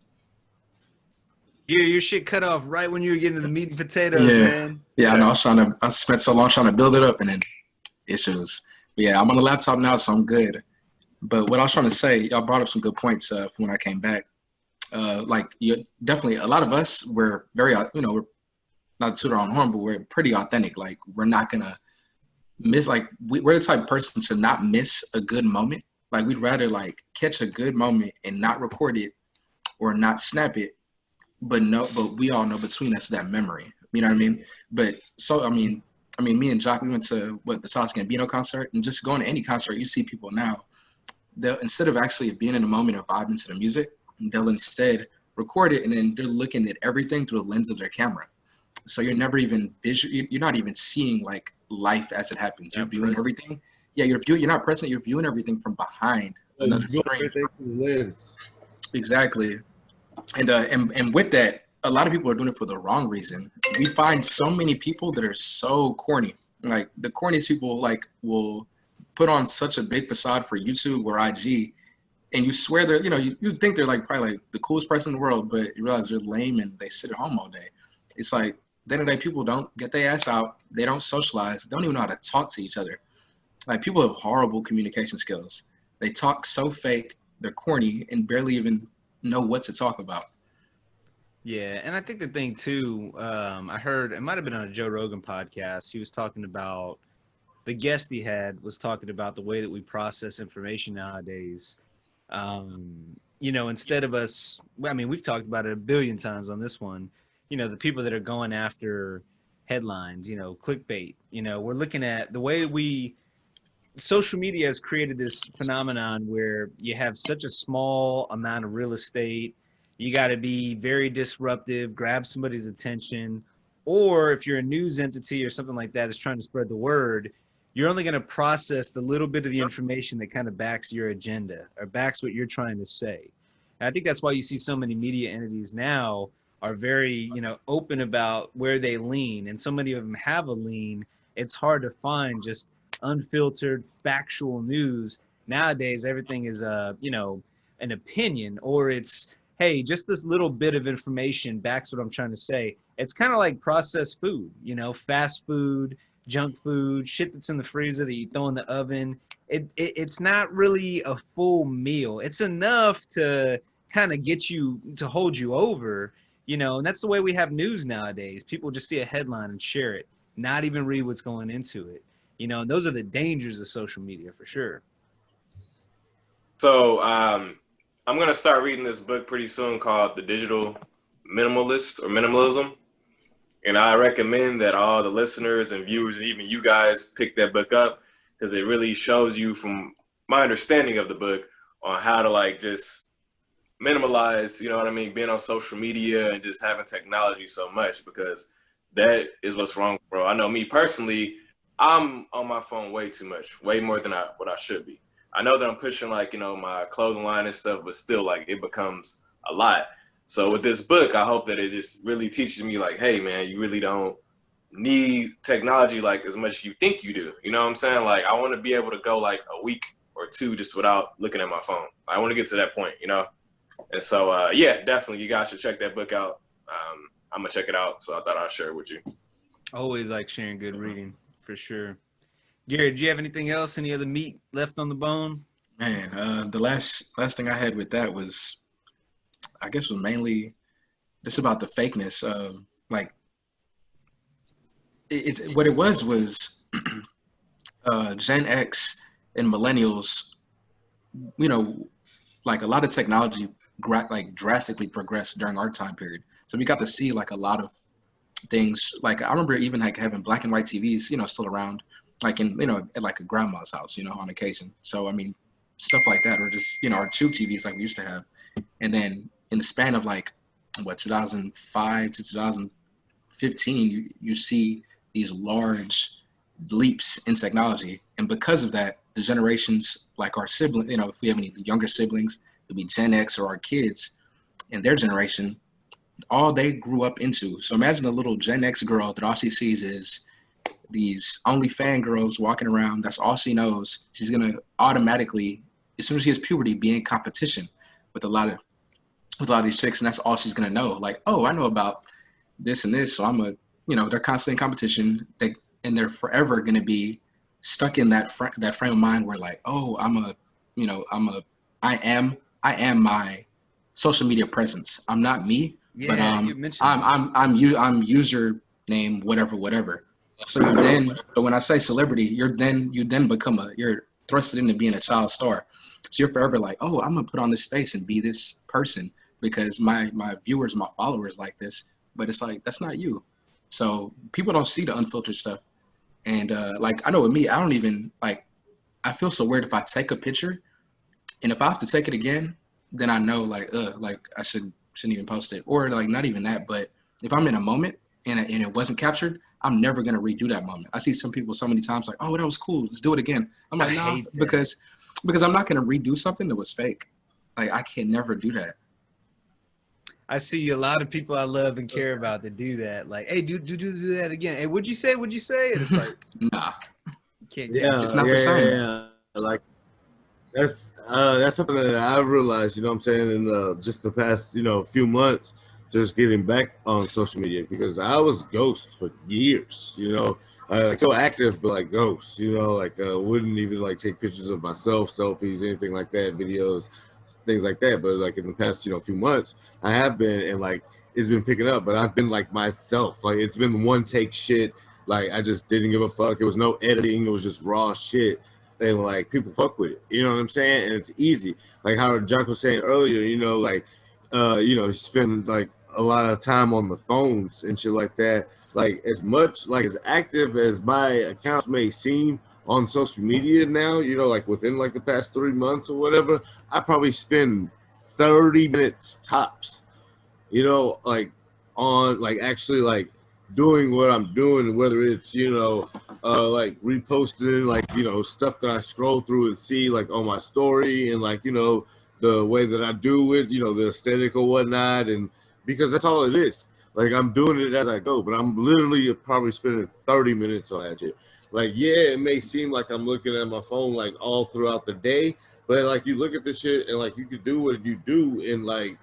Your shit cut off right when you were getting to the meat and potatoes,
Yeah.
man.
Yeah, I know. I spent so long trying to build it up and then issues. But yeah, I'm on the laptop now, so I'm good. But what I was trying to say, y'all brought up some good points from when I came back. Like, you definitely, a lot of us, we're very, we're not to our own horn, but we're pretty authentic. Like, we're not going to miss, like, we're the type of person to not miss a good moment. Like, we'd rather, like, catch a good moment and not record it or not snap it. But we all know between us that memory. You know what I mean? But so, I mean, me and Jock, we went to the Childish Gambino concert, and just going to any concert, you see people now, they'll, instead of actually being in the moment of vibing to the music, they'll instead record it, and then they're looking at everything through the lens of their camera. So you're never even you're not even seeing like life as it happens. You're viewing everything. Yeah, you're not present. You're viewing everything from behind another screen.
Everything through the lens.
Exactly. And with that, a lot of people are doing it for the wrong reason. We find so many people that are so corny. Like the corniest people, like, will put on such a big facade for YouTube or IG, and you swear they're, you think they're like probably like the coolest person in the world, but you realize they're lame and they sit at home all day. It's like, then the day people don't get their ass out, they don't socialize, don't even know how to talk to each other. Like, people have horrible communication skills. They talk so fake, they're corny, and barely even know what to talk about.
Yeah, and I think the thing too, I heard it might have been on a Joe Rogan podcast. He was talking about the guest he had was talking about the way that we process information nowadays. Instead of us, I mean, we've talked about it a billion times on this one. The people that are going after headlines, clickbait. We're looking at the way social media has created this phenomenon where you have such a small amount of real estate. You got to be very disruptive, grab somebody's attention, or if you're a news entity or something like that that's trying to spread the word, you're only going to process the little bit of the information that kind of backs your agenda or backs what you're trying to say. And I think that's why you see so many media entities now are very, open about where they lean, and so many of them have a lean. It's hard to find just unfiltered factual news nowadays. Everything is an opinion, or it's, hey, just this little bit of information backs what I'm trying to say. It's kind of like processed food, fast food, junk food, shit that's in the freezer that you throw in the oven. It's not really a full meal. It's enough to kind of get you, to hold you over, and that's the way we have news nowadays. People just see a headline and share it, not even read what's going into it. And those are the dangers of social media for sure.
So I'm gonna start reading this book pretty soon called The Digital Minimalist or Minimalism. And I recommend that all the listeners and viewers and even you guys pick that book up because it really shows you, from my understanding of the book, on how to like just minimalize, you know what I mean, being on social media and just having technology so much, because that is what's wrong, bro. I know me personally, I'm on my phone way too much, way more than what I should be. I know that I'm pushing like, my clothing line and stuff, but still like it becomes a lot. So with this book, I hope that it just really teaches me like, hey man, you really don't need technology like as much as you think you do. You know what I'm saying? Like I want to be able to go like a week or two just without looking at my phone. I want to get to that point, And so, yeah, definitely you guys should check that book out. I'm gonna check it out. So I thought I'd share it with you.
Always like sharing good reading for sure. Gerry, do you have anything else? Any other meat left on the bone?
Man, the last thing I had with that was, I guess, was mainly just about the fakeness. Like, it's what it was Gen X and millennials. Like a lot of technology, like drastically progressed during our time period. So we got to see like a lot of things. Like I remember even like having black and white TVs, still around, like in at like a grandma's house, on occasion. So I mean, stuff like that, or just our tube TVs like we used to have. And then in the span of like 2005 to 2015, you see these large leaps in technology, and because of that, the generations like our sibling, if we have any younger siblings, it'll be Gen X or our kids and their generation, all they grew up into. So imagine a little Gen X girl that all she sees is these OnlyFans girls walking around. That's all she knows. She's gonna automatically, as soon as she hits puberty, be in competition with a lot of these chicks, and that's all she's gonna know. Like, oh, I know about this and this, so they're constantly in competition. And they're forever gonna be stuck in that frame of mind where like, oh, I am my social media presence. I'm not me,
Yeah,
but
you mentioned
I'm username whatever. So when I say celebrity, you then become you're thrusted into being a child star. So you're forever like, oh, I'm gonna put on this face and be this person because my viewers, my followers like this. But it's like that's not you. So people don't see the unfiltered stuff. And like I know with me, I don't even like. I feel so weird if I take a picture, and if I have to take it again, then I know like I shouldn't even post it, or like not even that. But if I'm in a moment and it wasn't captured, I'm never gonna redo that moment. I see some people so many times like, oh, that was cool, let's do it again. I'm like, nah, because I'm not gonna redo something that was fake. Like I can never do that.
I see a lot of people I love and care about that do that. Like, hey, do that again. Hey, what'd you say? And it's like,
nah,
you can't.
it's not the same.
Yeah. Like that's something that I've realized. You know what I'm saying? In just the past few months, just getting back on social media because I was ghost for years. Like so active, but like ghost. Like wouldn't even like take pictures of myself, selfies, anything like that, videos, things like that. But like in the past few months, I have been, and like it's been picking up. But I've been like myself. Like it's been one take shit. Like I just didn't give a fuck. It was no editing. It was just raw shit. And like people fuck with it. You know what I'm saying? And it's easy. Like how Jack was saying earlier, you spend like a lot of time on the phones and shit like that. Like as much like as active as my accounts may seem on social media now, like within like the past 3 months or whatever, I probably spend 30 minutes tops, like on like actually like doing what I'm doing, whether it's like reposting like stuff that I scroll through and see like on my story, and like the way that I do it, the aesthetic or whatnot, and because that's all it is. Like I'm doing it as I go, but I'm literally probably spending 30 minutes on that shit. Like yeah, it may seem like I'm looking at my phone like all throughout the day, but like you look at this shit and like you can do what you do in like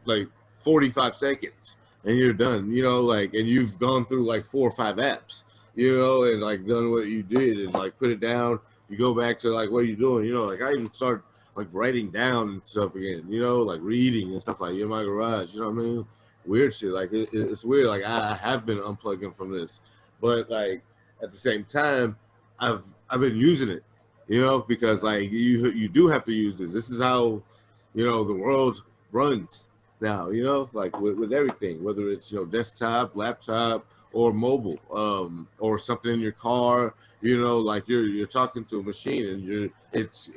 like 45 seconds. And you're done, like, and you've gone through like 4 or 5 apps, and like done what you did and like put it down. You go back to like what you're doing, like I even start like writing down and stuff again, like reading and stuff like in my garage, you know what I mean? Weird shit. Like it's weird. Like I have been unplugging from this, but like at the same time, I've been using it, you know, because like you do have to use this. This is how, you know, the world runs now, you know, like with everything, whether it's, you know, desktop, laptop, or mobile, or something in your car, you know, like you're talking to a machine and it's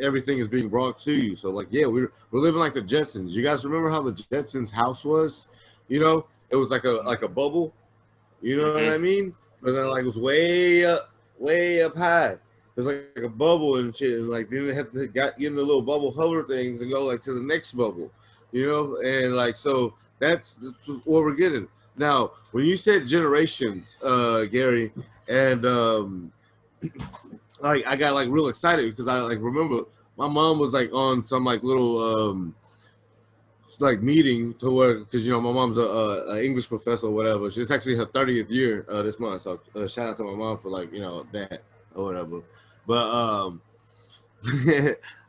everything is being brought to you. So like, yeah, we're living like the Jetsons. You guys remember how the Jetsons house was? You know, it was like a bubble. You know what I mean? But then like it was way up high. There's like a bubble and shit, and like then they have to get in the little bubble hover things and go like to the next bubble, you know, and like so that's what we're getting now. When you said generations, Gary, and like I got like real excited because I like remember my mom was like on some like little like meeting to where because you know my mom's a English professor or whatever. It's actually her 30th year this month, so shout out to my mom for like you know that or whatever. But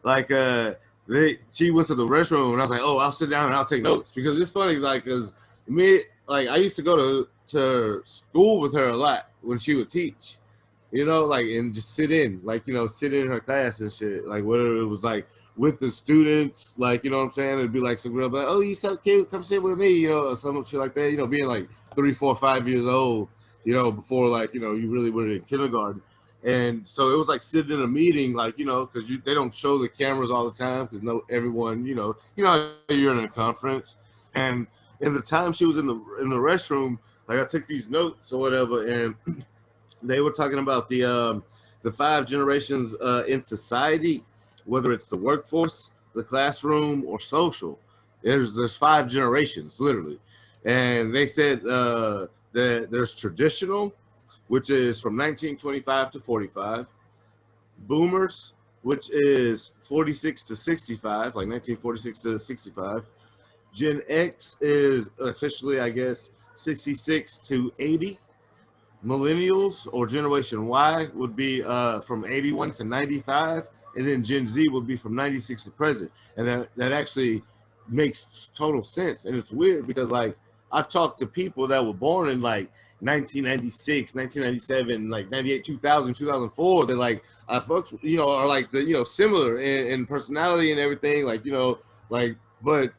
like she went to the restroom and I was like, oh, I'll sit down and I'll take notes because it's funny like because me like I used to go to school with her a lot when she would teach. You know, like, and just sit in, like, you know, sit in her class and shit. Like, whether it was like with the students, like, you know what I'm saying? It'd be like some girl, like, oh, you so cute, come sit with me, you know, or some shit like that. You know, being like 3, 4, 5 years old, you know, before like, you know, you really were in kindergarten. And so it was like sitting in a meeting, like, you know, because they don't show the cameras all the time because everyone, you know, you're in a conference. And in the time she was in the restroom, like I took these notes or whatever, and they were talking about the 5 generations in society, whether it's the workforce, the classroom, or social. There's 5 generations literally, and they said that there's traditional, which is from 1925 to 45, boomers, which is 46 to 65, like 1946 to 65. Gen X is officially, I guess, 66 to 80. Millennials or Generation Y would be from 81 to 95, and then Gen Z would be from 96 to present. And that actually makes total sense. And it's weird because like I've talked to people that were born in like 1996, 1997, like 98, 2000, 2004. They're like, folks, you know, are like the, you know, similar in personality and everything. Like, you know, like, but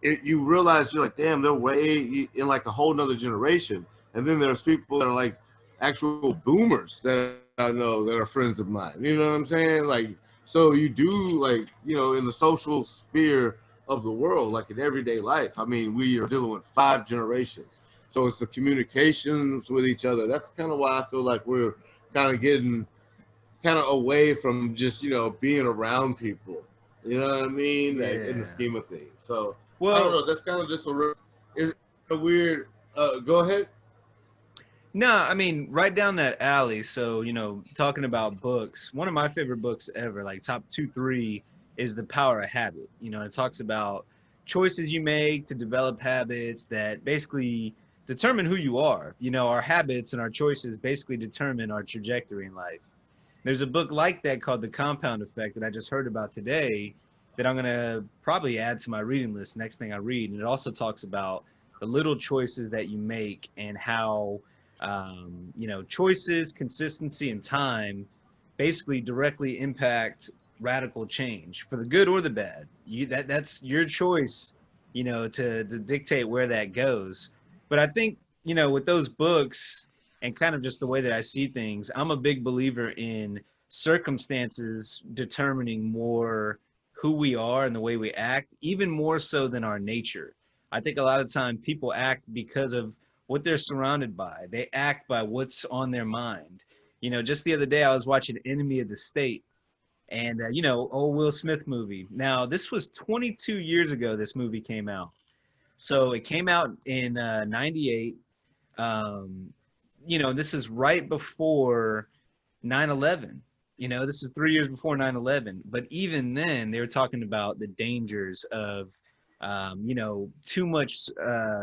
you realize you're like, damn, they're way in like a whole nother generation. And then there's people that are like actual boomers that I know that are friends of mine. You know what I'm saying? Like, so you do like, you know, in the social sphere of the world, like in everyday life, I mean, we are dealing with 5 generations. So it's the communications with each other. That's kind of why I feel like we're kind of getting kind of away from just, you know, being around people. You know what I mean? Like, in the scheme of things. So, I don't know. That's kind of just it's a weird, go ahead.
No, I mean, right down that alley. So, you know, talking about books, one of my favorite books ever, like top 2, 3, is The Power of Habit. You know, it talks about choices you make to develop habits that basically determine who you are. You know, our habits and our choices basically determine our trajectory in life. There's a book like that called The Compound Effect that I just heard about today that I'm going to probably add to my reading list next thing I read. And it also talks about the little choices that you make and how you know, choices, consistency, and time basically directly impact radical change for the good or the bad. That's your choice, you know, to dictate where that goes. But I think, you know, with those books and kind of just the way that I see things, I'm a big believer in circumstances determining more who we are and the way we act, even more so than our nature. I think a lot of time people act because of what they're surrounded by. They act by what's on their mind. You know, just the other day I was watching Enemy of the State, and you know, old Will Smith movie. Now this was 22 years ago. This movie came out, so it came out in '98. You know, this is right before 9/11. You know, this is 3 years before 9/11. But even then, they were talking about the dangers of you know, too much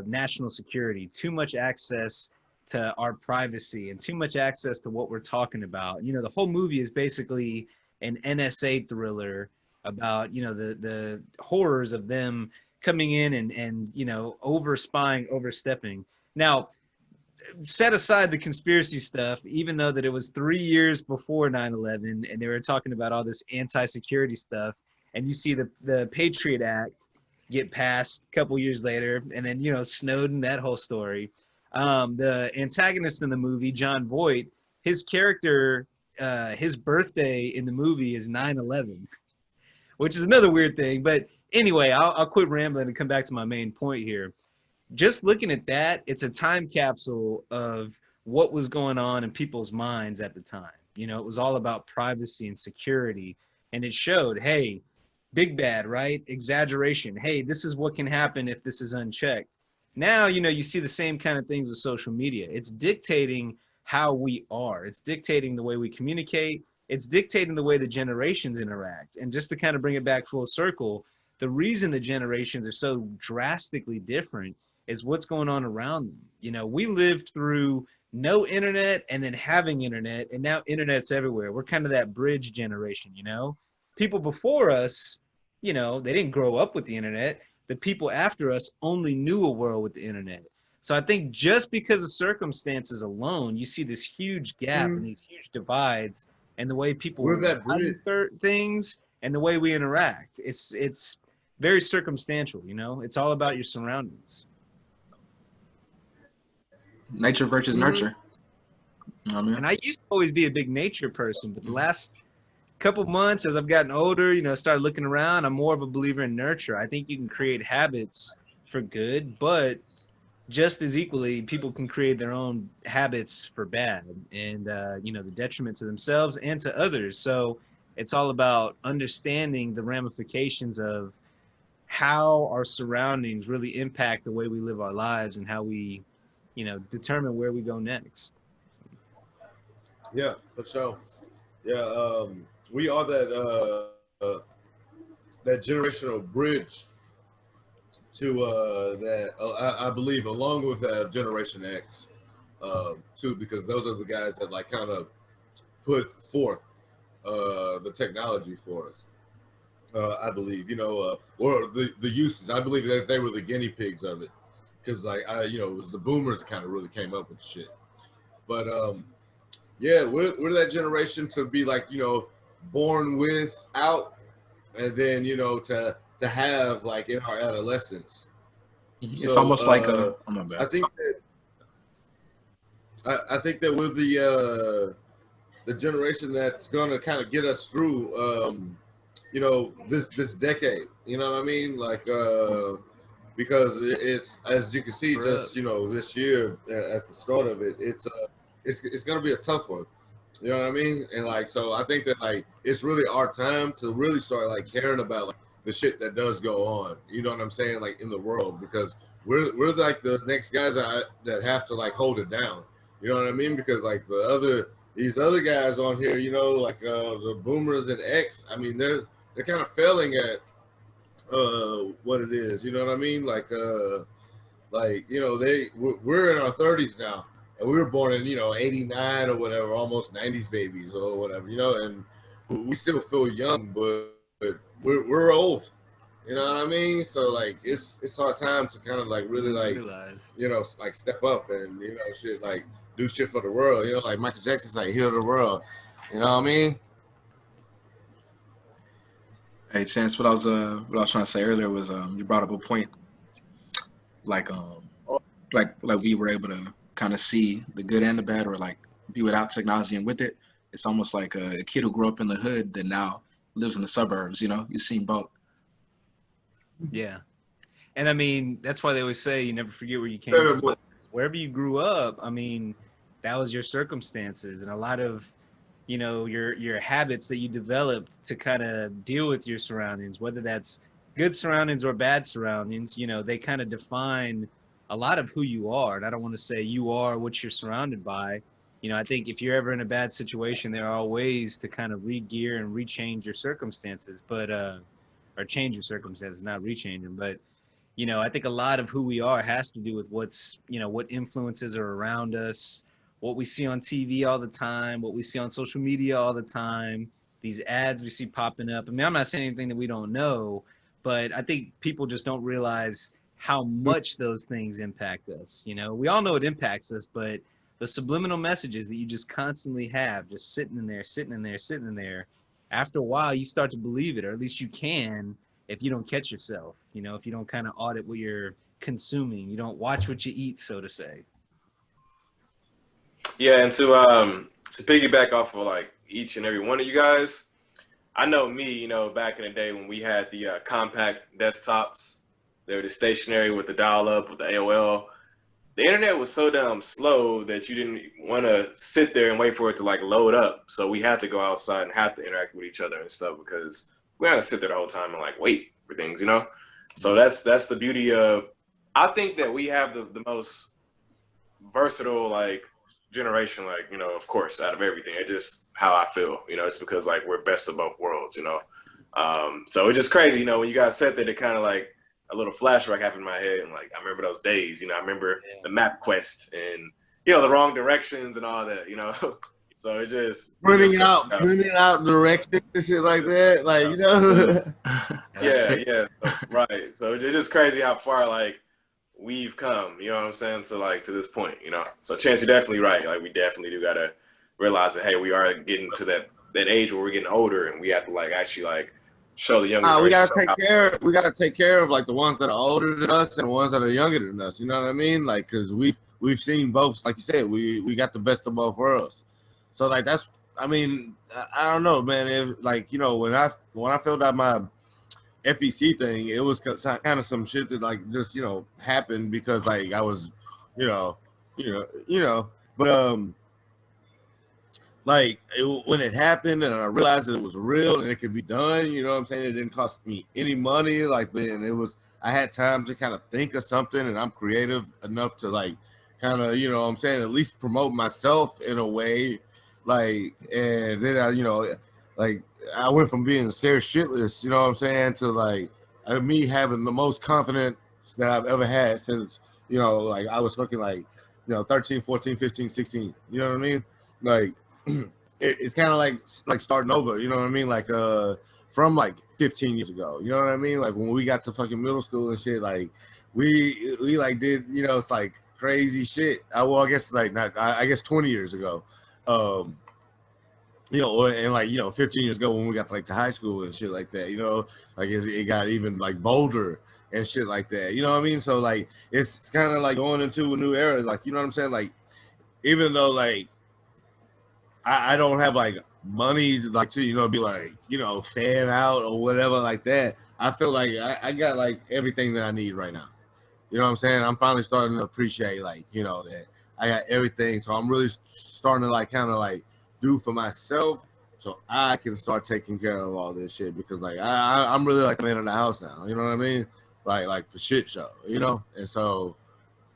national security, too much access to our privacy, and too much access to what we're talking about. You know, the whole movie is basically an NSA thriller about, you know, the horrors of them coming in and you know, over spying, overstepping. Now, set aside the conspiracy stuff, even though that it was 3 years before 9/11 and they were talking about all this anti-security stuff, and you see the Patriot Act get passed a couple years later, and then, you know, Snowden, that whole story. The antagonist in the movie, John Voight, his character, his birthday in the movie is 9/11, which is another weird thing. But anyway, I'll quit rambling and come back to my main point here. Just looking at that, it's a time capsule of what was going on in people's minds at the time. You know, it was all about privacy and security. And it showed, hey, big bad, right? Exaggeration. Hey, this is what can happen if this is unchecked. Now, you know, you see the same kind of things with social media. It's dictating how we are. It's dictating the way we communicate. It's dictating the way the generations interact. And just to kind of bring it back full circle, the reason the generations are so drastically different is what's going on around them. You know, we lived through no internet and then having internet, and now internet's everywhere. We're kind of that bridge generation, you know? People before us, you know, they didn't grow up with the internet. The people after us only knew a world with the internet. So I think just because of circumstances alone, you see this huge gap and these huge divides and the way people value things and the way we interact. It's very circumstantial, you know? It's all about your surroundings.
Nature versus nurture. You know what I mean?
And I used to always be a big nature person, but the last couple months as I've gotten older, you know, started looking around, I'm more of a believer in nurture. I think you can create habits for good, but just as equally, people can create their own habits for bad and, you know, the detriment to themselves and to others. So it's all about understanding the ramifications of how our surroundings really impact the way we live our lives and how we, you know, determine where we go next.
Yeah, for sure. Yeah, we are that that generational bridge to that I believe, along with Generation X, too, because those are the guys that like kind of put forth the technology for us. I believe, you know, or the uses. I believe that they were the guinea pigs of it, because like you know, it was the boomers that kind of really came up with the shit. But yeah, we're that generation to be like, you know, born without, and then, you know, to have like in our adolescence.
It's
So,
almost like a. Oh my bad.
I think that we're the generation that's gonna kind of get us through, you know, this decade. You know what I mean? Like, because it's, as you can see, just, you know, this year at the start of it, it's gonna be a tough one. You know what I mean? And like, so I think that like it's really our time to really start like caring about like the shit that does go on. You know what I'm saying? Like in the world, because we're like the next guys that have to like hold it down. You know what I mean? Because like these other guys on here, you know, like the boomers and X, I mean, they're kind of failing at what it is. You know what I mean? Like you know, we're in our 30s now, and we were born in, you know, 89 or whatever, almost 90s babies or whatever, you know, and we still feel young, but we're old. You know what I mean? So like it's our time to kind of like really like
Realize.
you know, like step up and, you know, shit, like do shit for the world. You know, like Michael Jackson's like heal the world. You know what I mean?
Hey, Chance, what I was trying to say earlier was you brought up a point, like we were able to kind of see the good and the bad, or like be without technology and with it. It's almost like a kid who grew up in the hood that now lives in the suburbs. You know, you've seen both.
Yeah. And I mean, that's why they always say you never forget where you came from. Wherever you grew up, I mean, that was your circumstances, and a lot of, you know, your habits that you developed to kind of deal with your surroundings, whether that's good surroundings or bad surroundings, you know, they kind of define a lot of who you are. And I don't want to say you are what you're surrounded by. You know, I think if you're ever in a bad situation, there are ways to kind of re-gear and rechange your circumstances, but or change your circumstances, not rechange them. But, you know, I think a lot of who we are has to do with what's, you know, what influences are around us, what we see on TV all the time, what we see on social media all the time, these ads we see popping up. I mean, I'm not saying anything that we don't know, but I think people just don't realize how much those things impact us. You know, we all know it impacts us, but the subliminal messages that you just constantly have, just sitting in there, sitting in there, sitting in there, after a while, you start to believe it, or at least you can if you don't catch yourself, you know, if you don't kind of audit what you're consuming, you don't watch what you eat, so to say.
Yeah, and to piggyback off of like each and every one of you guys, I know me, you know, back in the day when we had the compact desktops, they were the stationary with the dial-up, with the AOL. The internet was so damn slow that you didn't want to sit there and wait for it to like load up. So we had to go outside and have to interact with each other and stuff because we had to sit there the whole time and like wait for things, you know? So that's the beauty of, I think that we have the most versatile like generation, like, you know, of course, out of everything. It's just how I feel, you know, it's because like we're best of both worlds, you know? So it's just crazy, you know, when you guys said that, it kind of like a little flashback happened in my head, and like I remember those days, you know. I remember the map quest and, you know, the wrong directions and all that, you know. So it just
printing out directions and shit like that, like, you know.
yeah, so, right. So it's just crazy how far like we've come, you know what I'm saying, to like to this point, you know. So Chance, you're definitely right. Like we definitely do gotta realize that, hey, we are getting to that age where we're getting older, and we have to like actually like show the younger.
We gotta take care of like the ones that are older than us and the ones that are younger than us. You know what I mean? Like, cause we've seen both. Like you said, we got the best of both worlds. So like that's, I mean, I don't know, man. If like, you know, when I filled out my FEC thing, it was kind of some shit that like just, you know, happened because like I was, but like when it happened and I realized that it was real and it could be done, you know what I'm saying? It didn't cost me any money. Like, man, I had time to kind of think of something, and I'm creative enough to like kind of, you know what I'm saying, at least promote myself in a way. Like, and then I went from being scared shitless, you know what I'm saying, to like me having the most confidence that I've ever had since, you know, like I was fucking like, you know, 13, 14, 15, 16, you know what I mean? Like, it's kind of like starting over, you know what I mean? Like from like 15 years ago, you know what I mean? Like when we got to fucking middle school and shit, like we like did, you know, it's like crazy shit. I guess like not, I guess 20 years ago, you know, and like, you know, 15 years ago when we got to like to high school and shit like that, you know, like it got even like bolder and shit like that, you know what I mean? So like it's kind of like going into a new era, like, you know what I'm saying? Like even though like I don't have like money like to, you know, be like, you know, fan out or whatever like that, I feel like I got like everything that I need right now. You know what I'm saying? I'm finally starting to appreciate, like, you know, that I got everything. So I'm really starting to like kind of like do for myself so I can start taking care of all this shit, because like I'm really like man in the house now. You know what I mean? Like for shit show, you know? And so,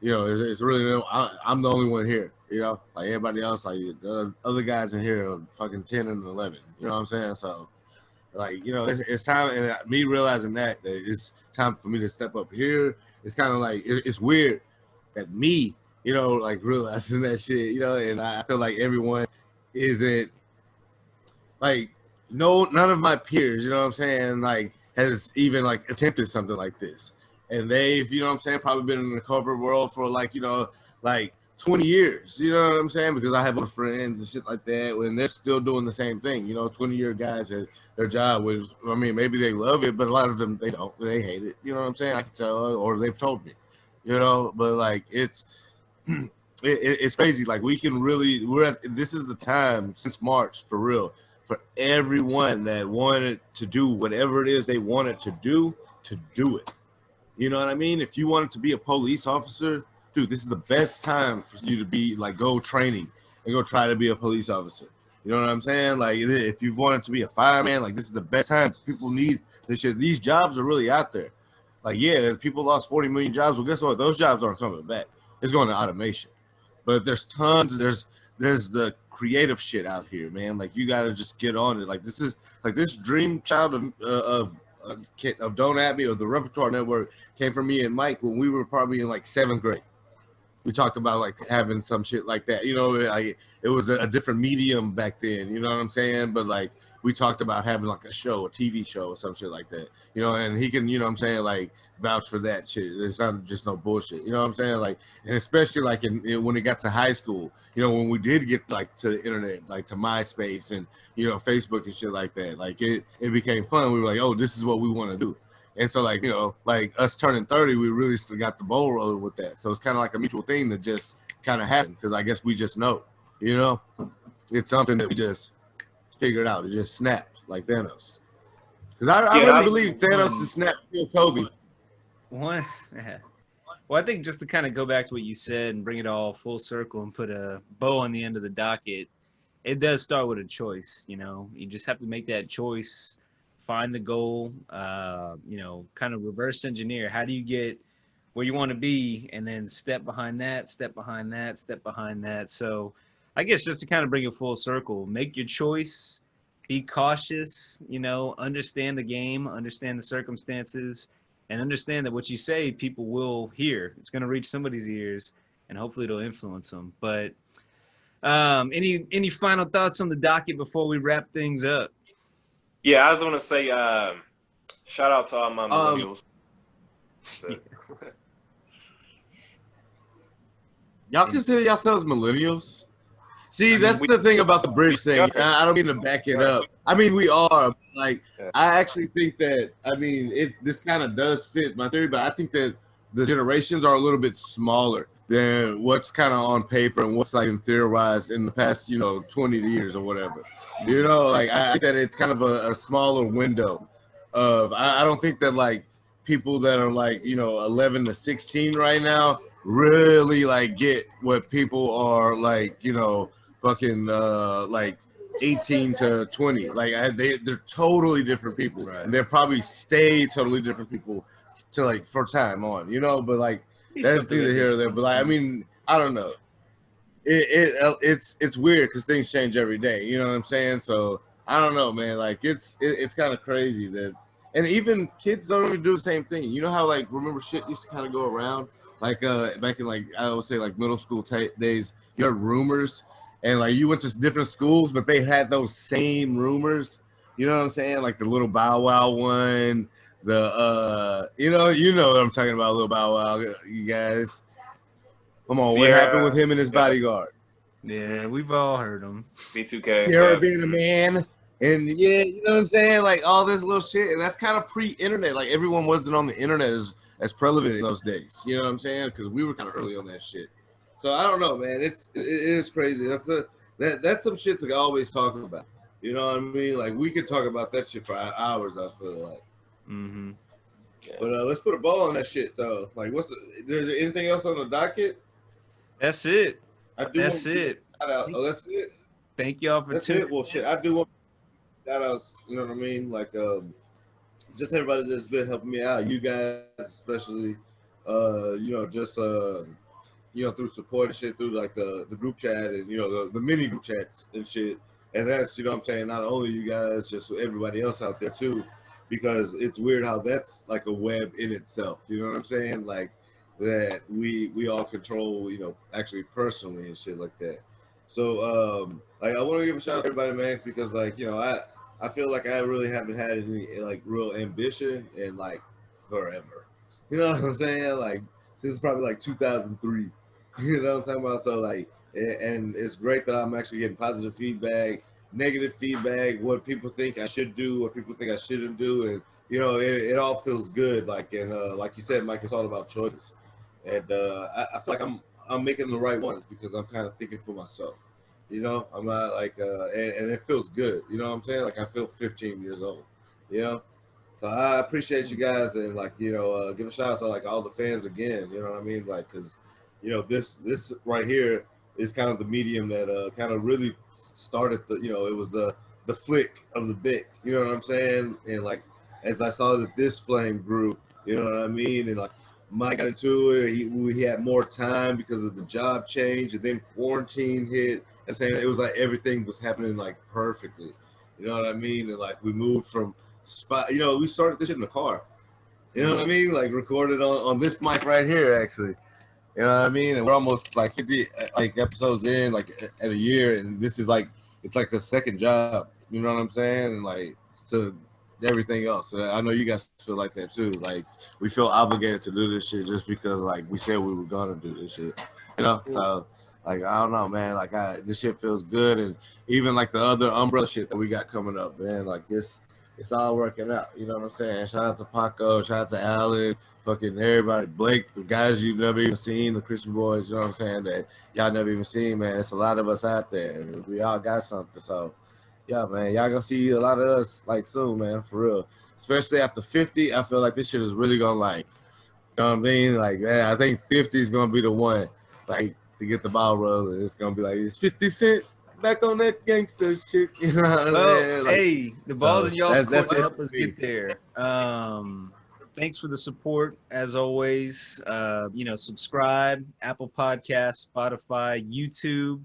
you know, it's really, I'm the only one here, you know? Like everybody else, like the other guys in here are fucking 10 and 11. You know what I'm saying? So, like, you know, it's time, and me realizing that it's time for me to step up here. It's kind of like, it's weird that me, you know, like realizing that shit, you know, and I feel like everyone isn't, like, none of my peers, you know what I'm saying, like, has even, like, attempted something like this. And they've, you know what I'm saying, probably been in the corporate world for, like, you know, like 20 years, you know what I'm saying? Because I have other friends and shit like that, and they're still doing the same thing, you know, 20-year guys at their job was, I mean, maybe they love it, but a lot of them, they don't, they hate it, you know what I'm saying? I can tell, or they've told me, you know, but, like, it's crazy. Like, we can really, this is the time since March, for real, for everyone that wanted to do whatever it is they wanted to do it. You know what I mean? If you wanted to be a police officer, dude, this is the best time for you to be, like, go training and go try to be a police officer. You know what I'm saying? Like, if you've wanted to be a fireman, like, this is the best time. People need this shit. These jobs are really out there. Like, yeah, people lost 40 million jobs. Well, guess what? Those jobs aren't coming back. It's going to automation. But there's tons. There's the creative shit out here, man. Like, you got to just get on it. Like, this is, like, this dream child of Don't At Me, or the Repertoire Network, came from me and Mike when we were probably in like 7th grade. we talked about like having some shit like that. You know, like it was a different medium back then. You know what I'm saying? But like we talked about having like a show, a TV show, or some shit like that. You know, and he can, you know what I'm saying, like vouch for that shit. It's not just no bullshit. You know what I'm saying? Like, and especially like when it got to high school, you know, when we did get like to the internet, like to MySpace and, you know, Facebook and shit like that, like it became fun. We were like, oh, this is what we want to do. And so, like, you know, like us turning 30, we really still got the ball rolling with that. So it's kind of like a mutual thing that just kind of happened because I guess we just know, you know, it's something that we just figured out. It just snapped like Thanos. Because I really believe Thanos just snapped kill Kobe.
One, well, I think just to kind of go back to what you said and bring it all full circle and put a bow on the end of the docket, it does start with a choice. You know, you just have to make that choice. Find the goal, you know, kind of reverse engineer. How do you get where you want to be? And then step behind that, step behind that, step behind that. So I guess just to kind of bring it full circle, make your choice, be cautious, you know, understand the game, understand the circumstances, and understand that what you say, people will hear. It's going to reach somebody's ears and hopefully it'll influence them. But any final thoughts on the docket before we wrap things up?
Yeah, I was gonna say, shout out to all my millennials.
Y'all consider yourselves millennials? See, that's the thing about the bridge thing. I don't mean to back it up. I mean, we are. Like, I actually think that, I mean, this kind of does fit my theory, but I think that the generations are a little bit smaller than what's kind of on paper and what's like theorized in the past, you know, 20 years or whatever. You know, like I think that it's kind of a smaller window of, I don't think that like people that are like, you know, 11 to 16 right now really like get what people are like, you know, fucking like 18 to 20. Like they're totally different people. Right. And they'll probably stay totally different people to like for time on, you know, but like that's neither here or there. But like, I mean, I don't know. It's weird because things change every day. You know what I'm saying? So I don't know, man. Like it's kind of crazy that, and even kids don't even do the same thing. You know how like remember shit used to kind of go around like back in like I would say like middle school days. You heard rumors, and like you went to different schools, but they had those same rumors. You know what I'm saying? Like the little Bow Wow one, the you know what I'm talking about, little Bow Wow, you guys. Come on, what happened with him and his bodyguard?
Yeah, we've all heard him.
B2K.
Gerry being a man. And yeah, you know what I'm saying? Like all this little shit. And that's kind of pre-internet. Like everyone wasn't on the internet as prevalent in those days. You know what I'm saying? Because we were kind of early on that shit. So I don't know, man. It is crazy. That's some shit to always talk about. You know what I mean? Like we could talk about that shit for hours, I feel like.
Mm-hmm.
Yeah.
But let's put a ball on that shit though. Like is there anything else on the docket?
That's it. That's it.
Oh, that's it.
Thank y'all for
tuning in. Well, shit, I do want shout outs. You know what I mean? Like, just everybody that's been helping me out. You guys, especially. You know, just you know, through support and shit, through like the group chat and you know the mini group chats and shit. And that's, you know what I'm saying, not only you guys, just everybody else out there too, because it's weird how that's like a web in itself. You know what I'm saying? Like. That we all control, you know, actually personally and shit like that. So like I want to give a shout out to everybody, man, because like, you know, I feel like I really haven't had any like real ambition in like forever. You know what I'm saying? Like since probably like 2003. You know what I'm talking about? So like, and it's great that I'm actually getting positive feedback, negative feedback, what people think I should do, what people think I shouldn't do, and you know, it all feels good. Like, and like you said, Mike, it's all about choices. And I feel like I'm making the right ones because I'm kind of thinking for myself. You know, I'm not like, and it feels good. You know what I'm saying? Like I feel 15 years old. You know, so I appreciate you guys and like, you know, give a shout out to like all the fans again. You know what I mean? Like, cause you know this right here is kind of the medium that kind of really started the, you know, it was the flick of the bit. You know what I'm saying? And like as I saw that this flame grew, you know what I mean? And like. Mike got into it. He had more time because of the job change, and then quarantine hit. And saying it was like everything was happening like perfectly. You know what I mean? And like we moved from spot. You know, we started this shit in the car. You know what I mean? Like recorded on this mic right here, actually. You know what I mean? And we're almost like 50 like episodes in, like at a year, and this is like it's like a second job. You know what I'm saying? And like to everything else. So I know you guys feel like that too. Like we feel obligated to do this shit just because like we said we were gonna do this shit. You know? So like I don't know, man. Like this shit feels good, and even like the other umbrella shit that we got coming up, man. Like it's all working out. You know what I'm saying? Shout out to Paco, shout out to Alan, fucking everybody, Blake, the guys you've never even seen, the Christian boys, you know what I'm saying, that y'all never even seen, man. It's a lot of us out there, and we all got something. So, yeah, man, y'all gonna see a lot of us, like, soon, man, for real. Especially after 50, I feel like this shit is really gonna, like, you know what I mean? Like, man, I think 50 is gonna be the one, like, to get the ball rolling. It's gonna be like, it's 50 Cent back on that gangster shit, you know what I'm
Well,
saying? Like,
hey, the ball's in y'all's court
that's
to
it
help
for
us
me.
get there. Thanks for the support as always. Subscribe, Apple Podcasts, Spotify, YouTube.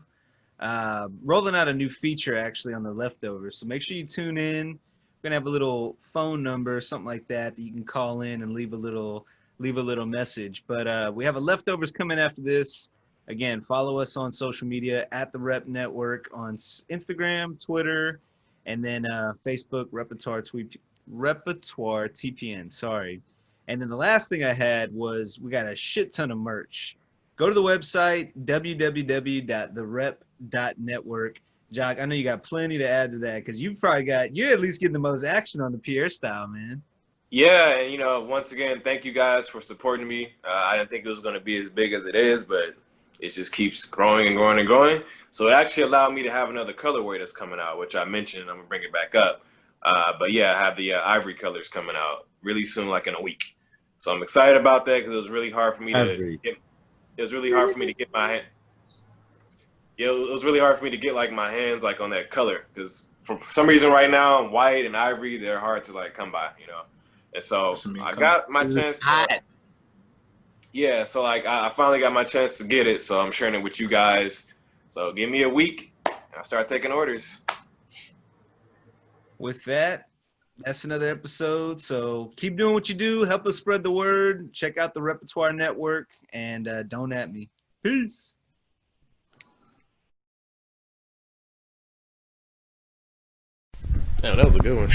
Rolling out a new feature actually on the leftovers, so make sure you tune in. We're gonna have a little phone number, something like that you can call in and leave a little message. But we have a leftovers coming after this. Again, follow us on social media at the Rep Network on Instagram, Twitter, and then Facebook Repertoire TPN. Sorry. And then the last thing I had was we got a shit ton of merch. Go to the website www.therep.network. Jock, I know you got plenty to add to that because you're at least getting the most action on the Pierre style, man.
Yeah, and once again, thank you guys for supporting me. I didn't think it was going to be as big as it is, but it just keeps growing and growing and growing. So it actually allowed me to have another colorway that's coming out, which I mentioned. I'm gonna bring it back up. But yeah, I have the ivory colors coming out really soon, like in a week. So I'm excited about that because it was really hard for me
Ivory.
to get. It was really hard for me to get my hand. Yeah, it was really hard for me to get like my hands like on that color because for some reason right now white and ivory they're hard to like come by, And so
That's a mean
I
color.
got my chance to, yeah, so like I finally got my chance to get it, so I'm sharing it with you guys. So give me a week and I'll start taking orders.
With that, that's another episode. So keep doing what you do. Help us spread the word. Check out the Repertoire Network and don't at me. Peace.
Damn, that was a good one.